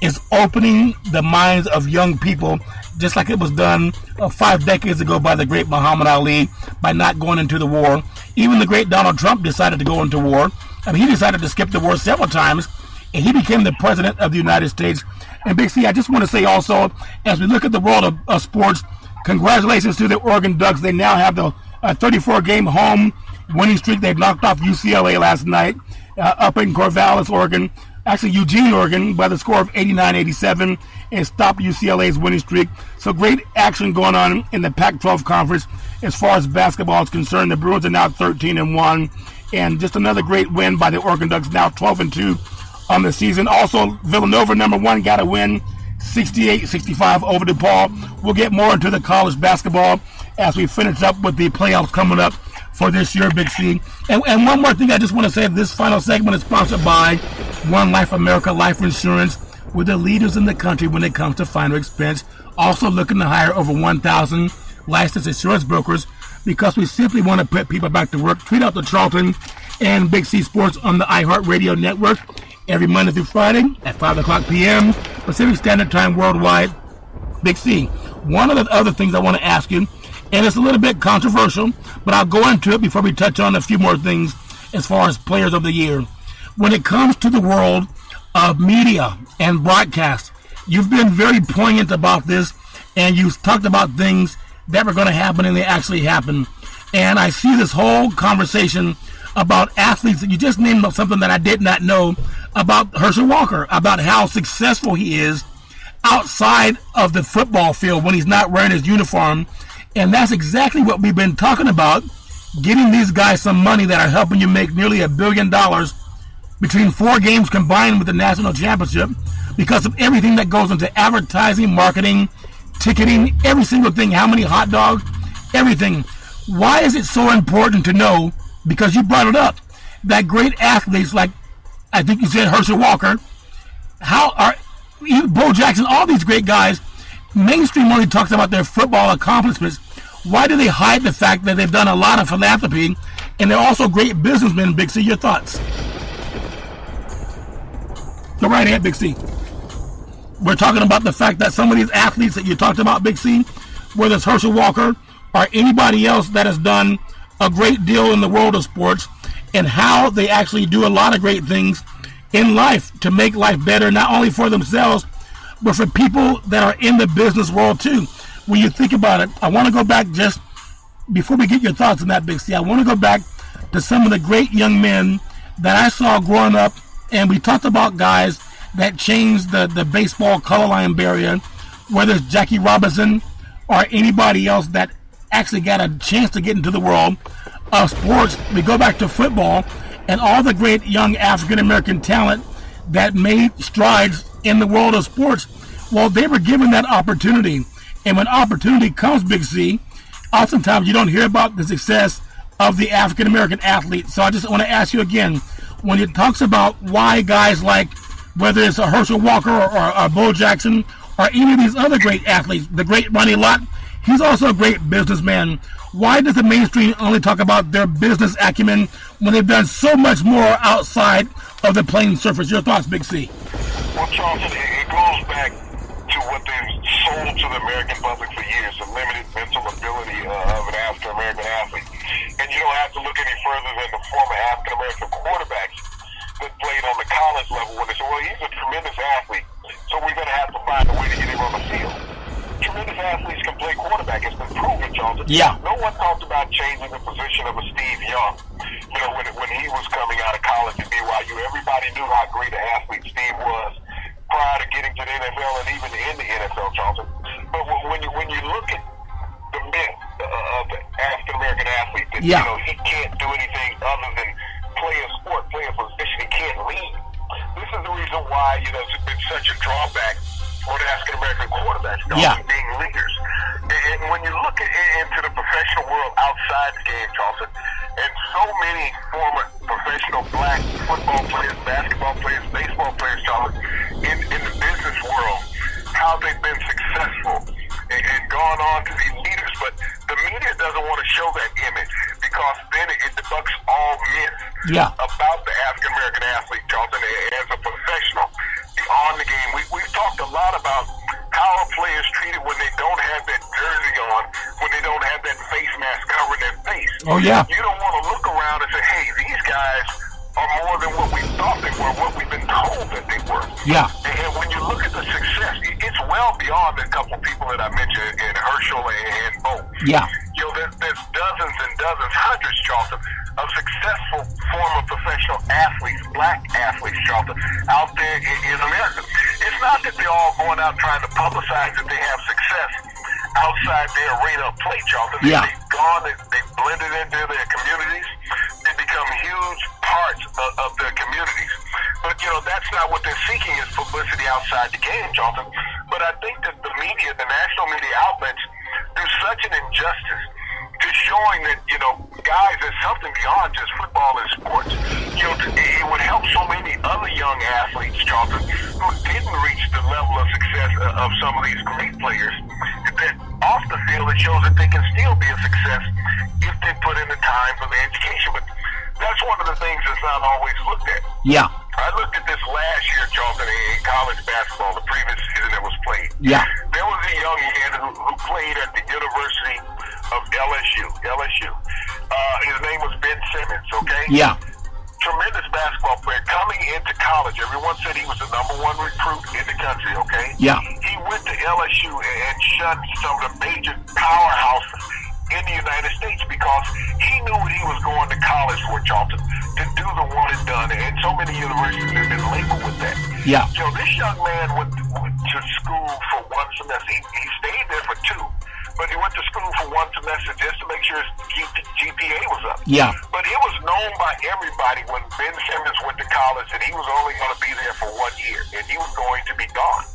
is opening the minds of young people, just like it was done 5 decades ago by the great Muhammad Ali, by not going into the war. Even the great Donald Trump decided to go into war. I mean, he decided to skip the war several times, and he became the president of the United States. And Big C, I just want to say also, as we look at the world of sports, congratulations to the Oregon Ducks. They now have the 34-game home winning streak. They knocked off UCLA last night up in Corvallis, Oregon. Actually, Eugene, Oregon, by the score of 89-87, and stopped UCLA's winning streak. So great action going on in the Pac-12 conference as far as basketball is concerned. The Bruins are now 13-1, and just another great win by the Oregon Ducks, now 12-2 on the season. Also, Villanova, number 1, got a win, 68-65 over DePaul. We'll get more into the college basketball as we finish up with the playoffs coming up for this year, Big C. And one more thing I just want to say, this final segment is sponsored by One Life America Life Insurance. We're the leaders in the country when it comes to final expense. Also looking to hire over 1,000 licensed insurance brokers, because we simply want to put people back to work. Tweet out the Charlton and Big C Sports on the iHeartRadio network every Monday through Friday at 5 o'clock p.m. Pacific Standard Time worldwide. Big C, one of the other things I want to ask you, and it's a little bit controversial, but I'll go into it before we touch on a few more things as far as players of the year. When it comes to the world of media and broadcast, you've been very poignant about this, and you've talked about things that were going to happen and they actually happen. And I see this whole conversation about athletes that you just named something that I did not know about Herschel Walker, about how successful he is outside of the football field when he's not wearing his uniform. And that's exactly what we've been talking about, getting these guys some money that are helping you make nearly $1 billion between 4 games combined with the national championship, because of everything that goes into advertising, marketing, ticketing, every single thing, how many hot dogs, everything. Why is it so important to know, because you brought it up, that great athletes like, I think you said Herschel Walker, Bo Jackson, all these great guys, mainstream only talks about their football accomplishments. Why do they hide the fact that they've done a lot of philanthropy and they're also great businessmen? Big C, your thoughts? Go right ahead, Big C. We're talking about the fact that some of these athletes that you talked about, Big C, whether it's Herschel Walker or anybody else that has done a great deal in the world of sports, and how they actually do a lot of great things in life to make life better, not only for themselves, but for people that are in the business world too. When you think about it, I want to go back, just before we get your thoughts on that, Big C, I want to go back to some of the great young men that I saw growing up, and we talked about guys that changed the baseball color line barrier, whether it's Jackie Robinson or anybody else that actually got a chance to get into the world of sports. We go back to football and all the great young African-American talent that made strides in the world of sports. Well, they were given that opportunity. And when opportunity comes, Big C, oftentimes you don't hear about the success of the African-American athlete. So I just want to ask you again, when it talks about why guys like, whether it's a Herschel Walker or Bo Jackson or any of these other great athletes, the great Ronnie Lott, he's also a great businessman. Why does the mainstream only talk about their business acumen when they've done so much more outside of the playing surface? Your thoughts, Big C? Well, Charles, it goes back to what they've sold to the American public for years, the limited mental ability of an African-American athlete. And you don't have to look any further than the former African-American quarterbacks that played on the college level when they said, well, he's a tremendous athlete, so we're going to have to find a way to get him on the field. Tremendous athletes can play quarterback. It's been proven, Charles. Yeah. No one talked about changing the position of a Steve Young. You know, when he was coming out of college at BYU, everybody knew how great an athlete Steve was prior to getting to the NFL and even in the NFL, Charles. But when you look at the myth of the African-American athlete, that, you know, he can't do anything other than play a sport, play a position, he can't lead. This is the reason why, you know, it's been such a drawback for the African-American quarterbacks, being leaders. And when you look into the professional world outside the game, Charleston, and so many former professional black football players, basketball players, baseball players, Charleston, in the business world, how they've been successful and gone on to be leaders. But the media doesn't want to show that image because then it debunks all myths about the African-American athlete, Charleston, as a professional. On the game, we've talked a lot about how a player is treated when they don't have that jersey on, when they don't have that face mask covering their face. Oh, yeah. You don't want to look around and say, hey, these guys are more than what we thought they were, what we've been told that they were. Yeah. And when you look at the success, it's well beyond a couple people that I mentioned in Herschel and Bo. Yeah. You know, there's dozens and dozens, hundreds, Charleston, of successful former professional athletes, black athletes, Charleston, out there in America. It's not that they're all going out trying to publicize that they have success outside their arena of play, Charleston. Yeah. They've gone, they've blended into their communities. They become huge parts of their communities. But, you know, that's not what they're seeking is publicity outside the game, Charleston. But I think that the media, the national media outlets, do such an injustice to showing that, you know, guys, there's something beyond just football and sports. You know, it would help so many other young athletes, Charleston, who didn't reach the level of success of some of these great players, that off the field it shows that they can still be a success if they put in the time for the education. But that's one of the things that's not always looked at. Yeah. I looked at this last year, Charleston, in college basketball, the previous season that was played. Yeah. There was a young man who played at the University of LSU. His name was Ben Simmons, okay? Yeah. Tremendous basketball player. Coming into college, everyone said he was the #1 recruit in the country, okay? Yeah. He went to LSU and shut some of the major powerhouses in the United States because he knew what he was going to college for, Charleston, to do the one and done. And so many universities have been labeled with that. Yeah. So this young man went to school for one semester. He stayed there for 2. But he went to school for one semester just to make sure his GPA was up. Yeah. But it was known by everybody when Ben Simmons went to college that he was only going to be there for 1 year, and he was going to be gone.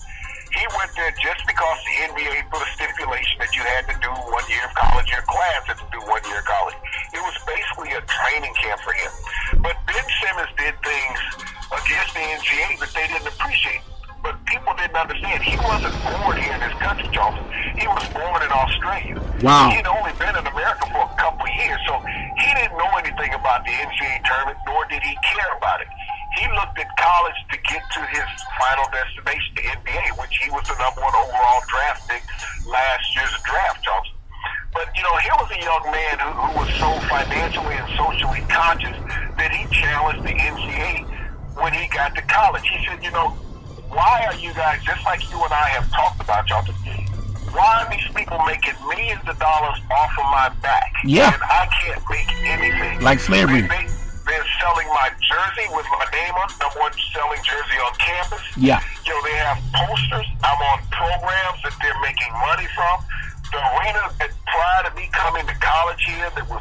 He went there just because the NBA put a stipulation that you had to do 1 year of college, your class had to do 1 year of college. It was basically a training camp for him. But Ben Simmons did things against the NCAA that they didn't appreciate. But people didn't understand. He wasn't born here in this country, Charleston. He was born in Australia. Wow. He'd only been in America for a couple of years, so he didn't know anything about the NCAA tournament, nor did he care about it. He looked at college to get to his final destination, the NBA, which he was the #1 overall draft pick last year's draft, Charleston. But, you know, here was a young man who was so financially and socially conscious that he challenged the NCAA when he got to college. He said, you know, why are you guys, just like you and I have talked about, Charleston, why are these people making millions of dollars off of my back? Yeah. And I can't make anything. Like slavery. They're selling my jersey with my name on it. #1 selling jersey on campus. Yeah. You know, they have posters. I'm on programs that they're making money from. The arena that prior to me coming to college here that was,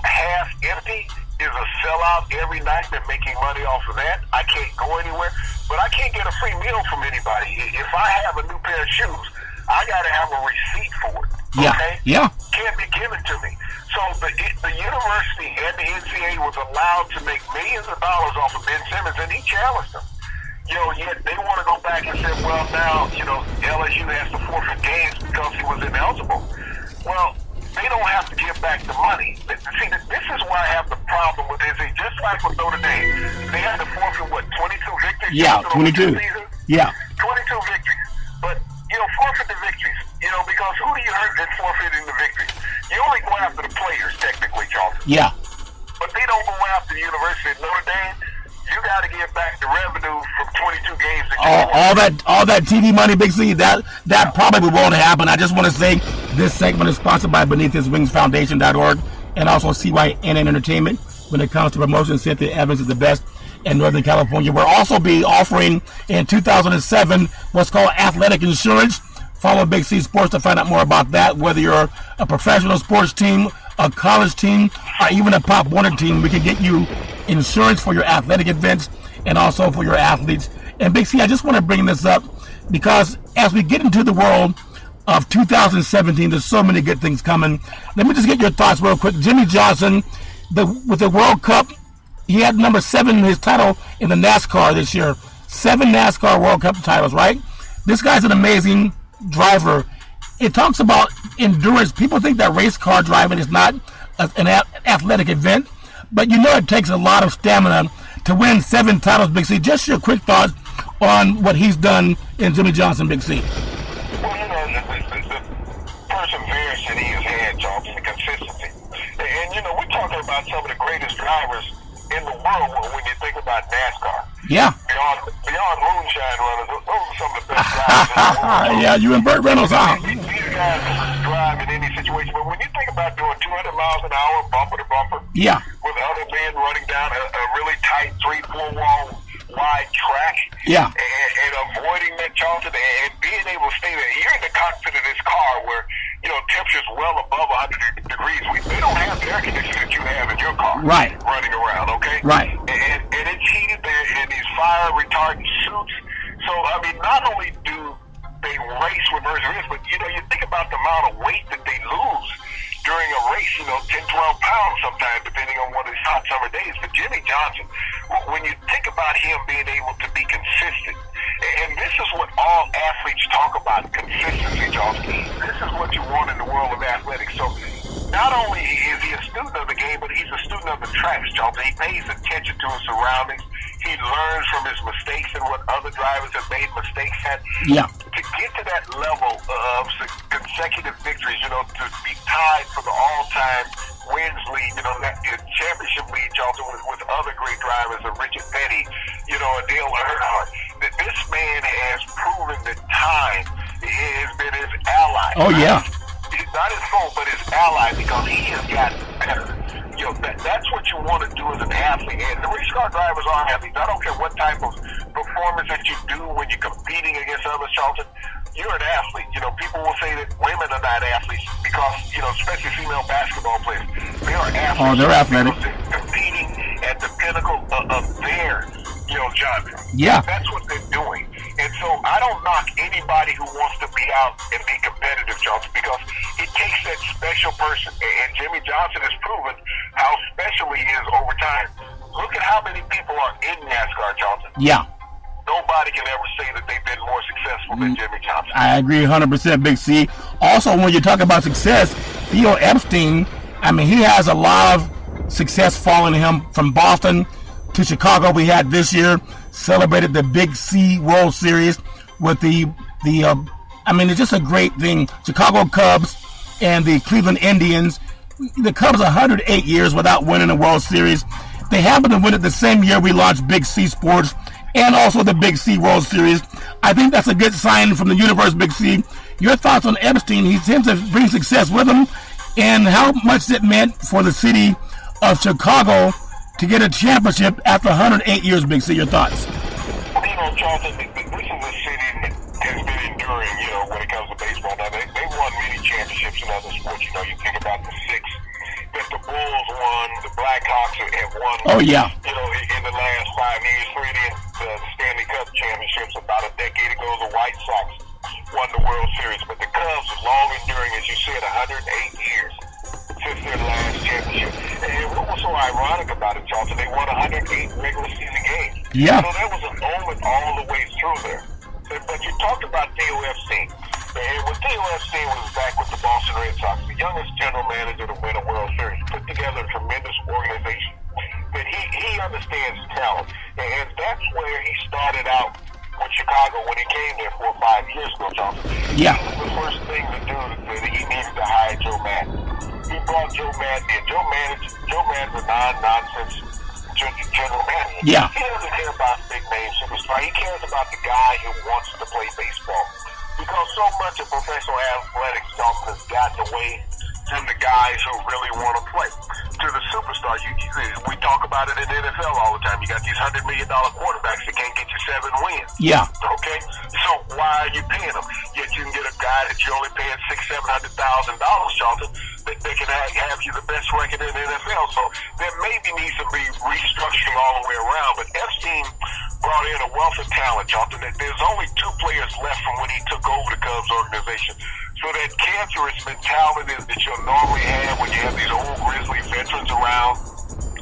half empty is a sellout every night. They're making money off of that. I can't go anywhere, but I can't get a free meal from anybody. If I have a new pair of shoes, I got to have a receipt for it. Okay? Yeah. Can't be given to me. So the university and the NCAA was allowed to make millions of dollars off of Ben Simmons, and he challenged them. Yet they want to go back and say, well, now, LSU has to forfeit games because he was ineligible. Well, they don't have to give back the money. See, this is why I have the problem with this. Just like with Notre Dame, they had to forfeit, 22 victories? Yeah, 22. Yeah. 22 victories. But, forfeit the victories, because who do you hurt in forfeiting the victories? You only go after the players, technically, Charles. Yeah. But they don't go after the University of Notre Dame. You got to get back the revenue from 22 games. All that TV money, Big C, that probably won't happen. I just want to say this segment is sponsored by BeneathHisWingsFoundation.org and also CYNN Entertainment. When it comes to promotion, Cynthia Evans is the best in Northern California. We'll also be offering in 2007 what's called athletic insurance. Follow Big C Sports to find out more about that. Whether you're a professional sports team, a college team, or even a Pop Warner team, we can get you insurance for your athletic events and also for your athletes. And Big C, I just want to bring this up because as we get into the world of 2017, there's so many good things coming. Let me just get your thoughts real quick. Jimmy Johnson, with the World Cup, he had number 7 in his title in the NASCAR this year. 7 NASCAR World Cup titles, right? This guy's an amazing driver. It talks about endurance. People think that race car driving is not an athletic event, but it takes a lot of stamina to win 7 titles, Big C. Just your quick thoughts on what he's done in Jimmy Johnson, Big C. Well, the perseverance that he has had, Johnson, the consistency. And, we're talking about some of the greatest drivers in the world when you think about NASCAR. Yeah. Beyond moonshine runners, those are some of the best drivers in the world. Yeah, you and Burt Reynolds, huh? These guys drive in any situation, but when you think about doing 200 miles an hour, bumper to bumper, yeah, with other men running down a really tight 3-4 wall wide track, yeah, and avoiding that, Charlton, and being able to stay there. You're in the cockpit of this car where temperature's well above 100 degrees. They don't have the air conditioning that you have in your car, right, running around, okay, right, and it's heated there in these fire retardant suits. So not only do they race with perseverance, but you think about the amount of weight that they lose during a race, 10, 12 pounds sometimes, depending on one of these hot summer days. But Jimmy Johnson, when you think about him being able to be consistent, and this is what all athletes talk about, consistency, Johnson. This is what you want in the world of athletics. So not only is he a student of the game, but he's a student of the tracks, Johnson. He pays attention to his surroundings. He learns from his mistakes and what other drivers have made mistakes at. Yeah. To get to that level of consecutive victories, to be tied for the all-time wins lead, that championship lead, Charlton, with other great drivers, Richard Petty, a Dale Earnhardt, that this man has proven that time has been his ally. Oh, yeah. Not his foe, but his ally, because he has gotten better. That's what you want to do as an athlete. And the race car drivers are athletes. I don't care what type of performance that you do when you're competing against others, Charlton. You're an athlete. People will say that women are not athletes because, especially female basketball players, they are athletes. Oh, they're athletic. Competing at the pinnacle of their, genre. Yeah. That's what they're doing. And so I don't knock anybody who wants to be out and be competitive, Johnson, because it takes that special person. And Jimmy Johnson has proven how special he is over time. Look at how many people are in NASCAR, Johnson. Yeah. Nobody can ever say that they've been more successful than Jimmy Johnson. I agree 100%, Big C. Also, when you talk about success, Theo Epstein, he has a lot of success following him from Boston to Chicago. We had this year celebrated the Big C World Series with it's just a great thing. Chicago Cubs and the Cleveland Indians. The Cubs 108 years without winning a World Series. They happened to win it the same year we launched Big C Sports and also the Big C World Series. I think that's a good sign from the universe, Big C. Your thoughts on Epstein? He tends to bring success with him, and how much it meant for the city of Chicago to get a championship after 108 years, Big C. Your thoughts? Charlton, this is a city that has been enduring, when it comes to baseball. Now, they won many championships in other sports Oh, yeah. You know, in the last 5 years, 3 of the Stanley Cup championships. About a decade ago, the White Sox won the World Series. But the Cubs are long enduring, as you said, 108 years since their last championship. And what was so ironic about it, Charlton, they won 108 regular season games. Yeah. So that was an omen all the way through there. But you talked about Theo Epstein. And when Theo Epstein was back with the Boston Red Sox, the youngest general manager to win a World Series, put together a tremendous organization. But he understands talent. And that's where he started out with Chicago when he came there 4 or 5 years ago, Johnson. Yeah. The first thing to do that he needed to hire Joe Madden. He brought Joe Madden in. Joe Madden's a non-nonsense general manager. Yeah. He doesn't care about big name superstar. He cares about the guy who wants to play baseball. Because so much of professional athletics, Johnson, has gotten away from the guys who really want to play. To the superstars, we talk about it in the NFL all the time. You got these $100 million quarterbacks that can't get you 7 wins. Yeah. Okay? So why are you paying them? Yet you can get a guy that you're only paying $600,000-$700,000, Charlton, that can have you the best record in the NFL. So there maybe needs to be restructuring all the way around. But Epstein brought in a wealth of talent, Charlton. There's only 2 players left from when he took over the Cubs organization. So that cancerous mentality that you'll normally have when you have these old Grizzly veterans around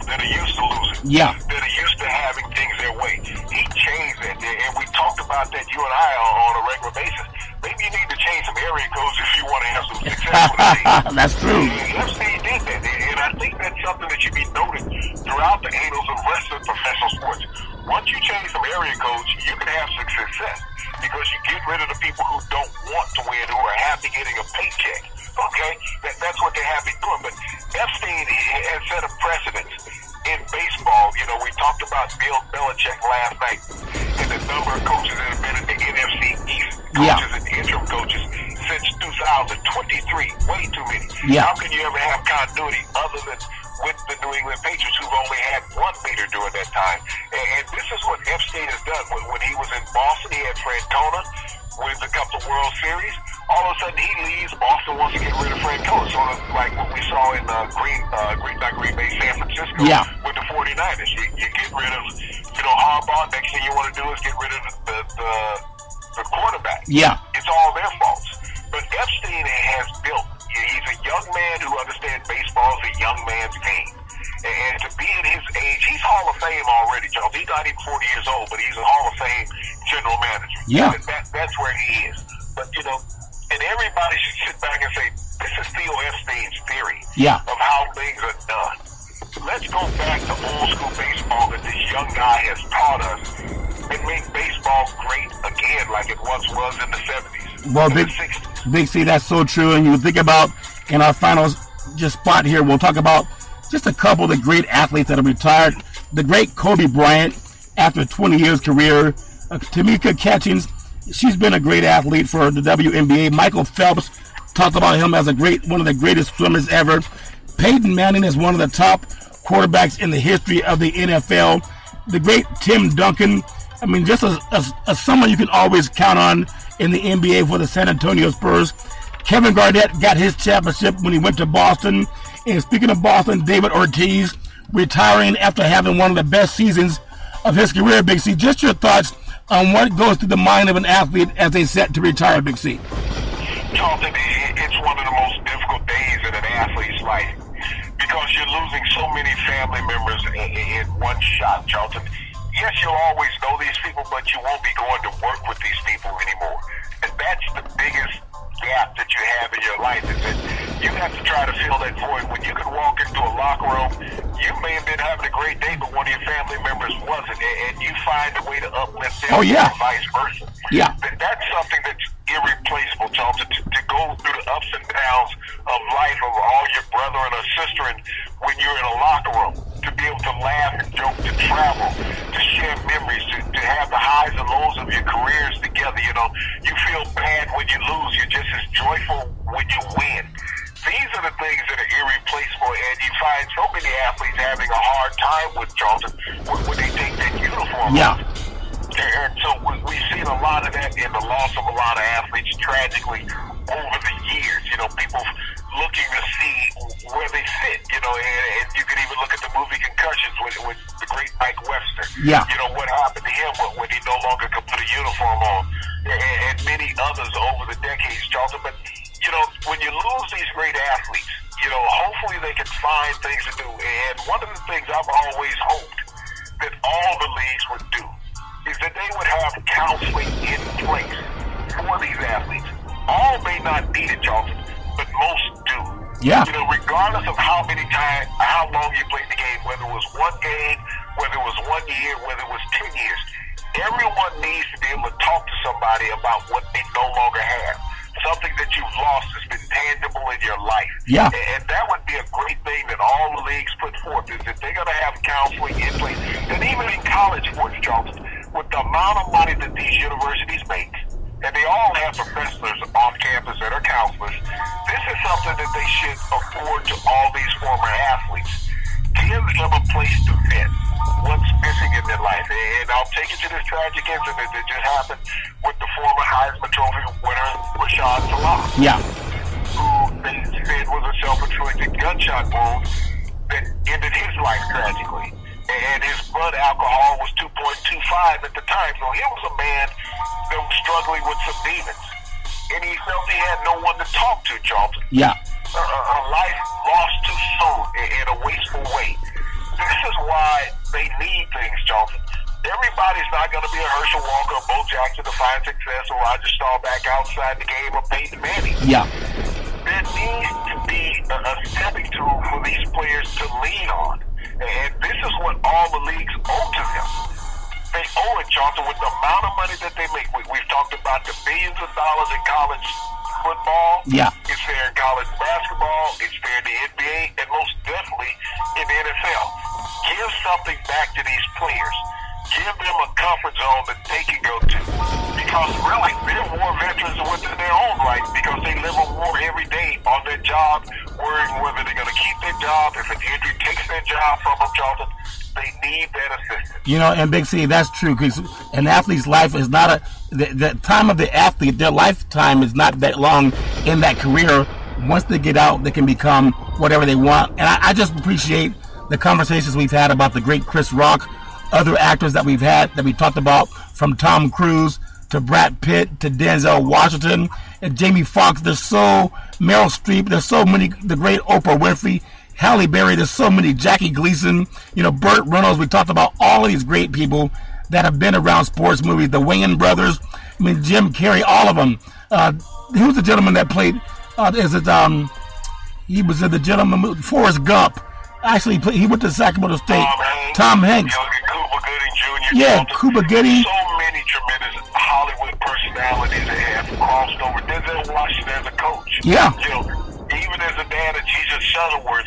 that are used to losing, that are used to having things their way. He changed that, and we talked about that, you and I, on a regular basis. Maybe you need to change some area codes if you want to have some success with the team. That's true. Epstein did that, and I think that's something that should be noted throughout the annals of wrestling professional sports. Once you change some area codes, you can have some success because you get rid of the people who don't want to win, who are happy getting a paycheck. Okay? That's what they're happy doing. But Epstein has set a precedence in baseball. You know, we talked about Bill Belichick last night and the number of coaches that have been in the NFC East, coaches and interim coaches since 2023. Way too many. Yeah. How can you ever have continuity other than with the New England Patriots, who've only had 1 leader during that time? And this is what Epstein has done. When he was in Boston, he had Francona, wins a couple of World Series. All of a sudden, he leaves. Boston wants to get rid of Francona, sort of like what we saw in Green Bay, San Francisco with the 49ers. You get rid of, Harbaugh. Next thing you want to do is get rid of the quarterback. Yeah. It's all their faults. But Epstein has built. He's a young man who understands baseball is a young man's game. And to be at his age, he's Hall of Fame already, Joe. He's not even 40 years old, but he's a Hall of Fame general manager. Yeah. That's where he is. But, and everybody should sit back and say, this is Theo Epstein's theory of how things are done. Let's go back to old school baseball that this young guy has taught us and make baseball great again like it once was in the 70s. Well, the 60s. Big C, that's so true. And you think about in our final spot here, we'll talk about just a couple of the great athletes that have retired. The great Kobe Bryant, after a 20 years career. Tamika Catchings, she's been a great athlete for the WNBA. Michael Phelps, talked about him as one of the greatest swimmers ever. Peyton Manning is one of the top quarterbacks in the history of the NFL. The great Tim Duncan, I mean, just as someone you can always count on in the NBA for the San Antonio Spurs. Kevin Garnett got his championship when he went to Boston. And speaking of Boston, David Ortiz retiring after having one of the best seasons of his career, Big C. Just your thoughts on what goes through the mind of an athlete as they set to retire, Big C. Charlton, it's one of the most difficult days in an athlete's life because you're losing so many family members in one shot, Charlton. Yes, you'll always know these people, but you won't be going to work with these people anymore. And that's the biggest gap that you have in your life, is that you have to try to fill that void. When you could walk into a locker room, you may have been having a great day, but one of your family members wasn't, and you find a way to uplift them, or vice versa. Yeah. That's something that's irreplaceable, Charlton, to go through the ups and downs of life of all your brother and a sister, and when you're in a locker room, to be able to laugh and joke, to travel, to share memories, to have the highs and lows of your careers together. You feel bad when you lose. You're just as joyful when you win. These are the things that are irreplaceable, and you find so many athletes having a hard time with, Charlton, when they take that uniform off. And so we've seen a lot of that in the loss of a lot of athletes tragically over the years. People looking to see where they sit, and you can even look at the movie Concussions with the great Mike Webster. Yeah. What happened to him when he no longer could put a uniform on, and many others over the decades, Charlton. But, when you lose these great athletes, hopefully they can find things to do. And one of the things I've always hoped that all the leagues would do is that they would have counseling in place for these athletes. All may not need it, Charlton, but most do. Yeah. Regardless of how long you played the game, whether it was one game, whether it was 1 year, whether it was 10 years, everyone needs to be able to talk to somebody about what they no longer have. Something that you've lost has been tangible in your life. Yeah. And that would be a great thing that all the leagues put forth, is that they're going to have counseling in place. And even in college sports, Charlton, with the amount of money that these universities make, and they all have professors on campus that are counselors, this is something that they should afford to all these former athletes. Give them a place to vent what's missing in their life. And I'll take you to this tragic incident that just happened with the former Heisman Trophy winner, Rashad Salah. Yeah. Who they said was a self-inflicted gunshot wound that ended his life tragically. And his blood alcohol was 2.25 at the time. So he was a man that was struggling with some demons. And he felt he had no one to talk to, Charlton. Yeah. A life lost too soon in a wasteful way. This is why they need things, Charlton. Everybody's not going to be a Herschel Walker, Bo Jackson to find success, or Roger Staubach outside the game, or Peyton Manning. Yeah. There needs to be a stepping tool for these players to lean on. And this is what all the leagues owe to them. They owe it, Charlton, with the amount of money that they make. We've talked about the billions of dollars in college football. Yeah. It's there in college basketball. It's there in the NBA, and most definitely in the NFL. Give something back to these players. Give them a comfort zone that they can go to. Because really, they're war veterans within their own right, because they live a war every day on their job, worrying whether they're going to keep their job, if an injury takes their job from them, Charlton. They need that assistance. And Big C, that's true, because an athlete's life is not the time of the athlete, their lifetime is not that long in that career. Once they get out, they can become whatever they want. And I just appreciate the conversations we've had about the great Chris Rock, other actors that we've had, that we talked about, from Tom Cruise to Brad Pitt to Denzel Washington and Jamie Foxx. Meryl Streep, there's so many, the great Oprah Winfrey, Halle Berry, there's so many, Jackie Gleason, Burt Reynolds. We talked about all of these great people that have been around sports movies, the Wayans brothers, Jim Carrey, all of them. Who's the gentleman that played, he was in the gentleman, Forrest Gump. Actually, he went to Sacramento State. Tom Hanks. Cuba Gooding Jr. Yeah, Cuba Gooding. So many tremendous Hollywood personalities that have crossed over. Denzel Washington as a coach. Yeah. Even as a dad of Jesus Shuttleworth,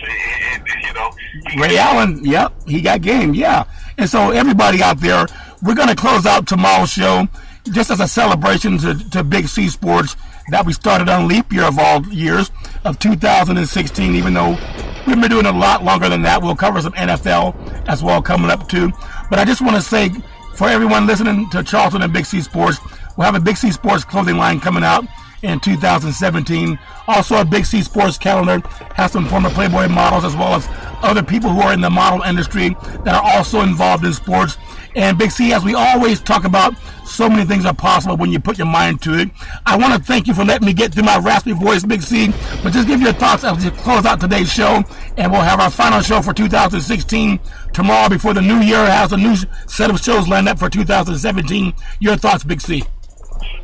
Ray Allen, yep, he got game, yeah. And so everybody out there, we're going to close out tomorrow's show just as a celebration to Big C Sports that we started on leap year of all years of 2016, even though we've been doing it a lot longer than that. We'll cover some NFL as well coming up too. But I just want to say, for everyone listening to Charlton and Big C Sports, we'll have a Big C Sports clothing line coming out in 2017. Also, a Big C Sports calendar has some former Playboy models as well as other people who are in the model industry that are also involved in sports. And Big C, as we always talk about, so many things are possible when you put your mind to it. I want to thank you for letting me get through my raspy voice, Big C. But just give your thoughts as we close out today's show. And we'll have our final show for 2016 tomorrow before the new year has a new set of shows lined up for 2017. Your thoughts, Big C.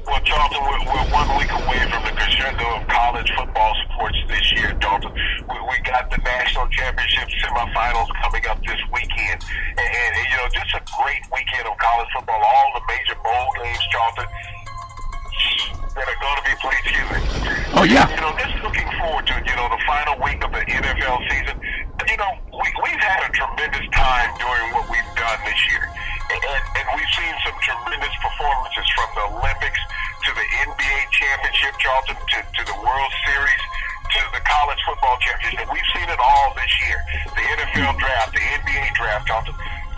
Well, Charlton, we're 1 week away from the crescendo of college football sports this year, Charlton. We got the national championship semifinals coming up this weekend. And just a great weekend of college football. All the major bowl games, Charlton, that are going to be played, Oh, yeah. Just looking forward to, the final week of the NFL season. We've had a tremendous time doing what we've done this year. And we've seen some tremendous performances from the Olympics to the NBA championship, Charlton, to the World Series, to the college football championship. We've seen it all this year. The NFL draft, the NBA draft, Charlton.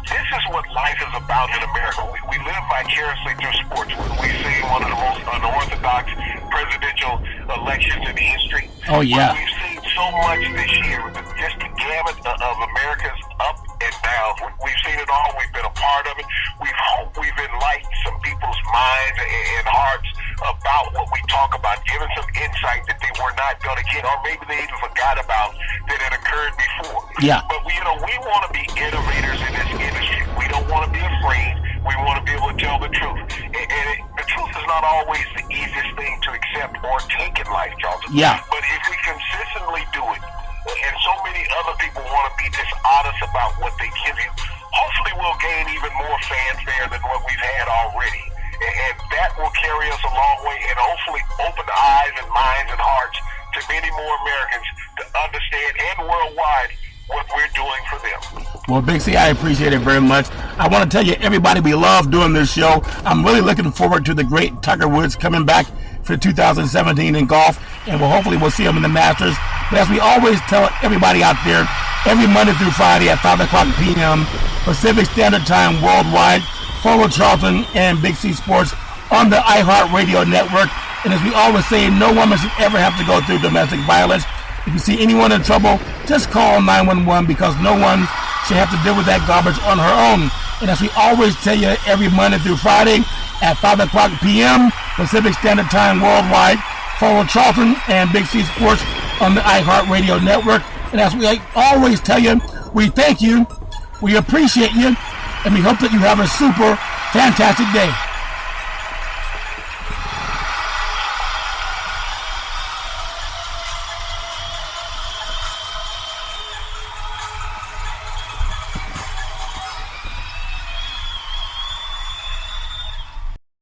This is what life is about in America. We live vicariously through sports. We've seen one of the most unorthodox presidential elections in history. Oh, yeah. We've seen so much this year, just the gamut of America's up and down. We've seen it all. We've been a part of it. We've enlightened some people's minds and hearts about what we talk about, giving some insight that they were not going to get, or maybe they even forgot about that had occurred before. Yeah. But we want to be innovators in this industry. We don't want to be afraid. We want to be able to tell the truth. And the truth is not always the easiest thing to accept or take in life, Charlton. Yeah. But if we consistently do it, and so many other people want to be dishonest about what they give you, hopefully we'll gain even more fanfare than what we've had already. And that will carry us a long way and hopefully open the eyes and minds and hearts to many more Americans to understand, and worldwide, what we're doing for them. Well, Big C, I appreciate it very much. I want to tell you, everybody, we love doing this show. I'm really looking forward to the great Tiger Woods coming back for 2017 in golf, and hopefully we'll see him in the Masters. But as we always tell everybody out there, every Monday through Friday at 5 o'clock p.m. Pacific Standard Time worldwide, follow Charlton and Big C Sports on the iHeartRadio network. And as we always say, no woman should ever have to go through domestic violence. If you see anyone in trouble, just call 911, because no one should have to deal with that garbage on her own. And as we always tell you, every Monday through Friday at 5 o'clock p.m. Pacific Standard Time worldwide, follow Charlton and Big C Sports on the iHeartRadio network. And as we always tell you, we thank you, we appreciate you, and we hope that you have a super fantastic day.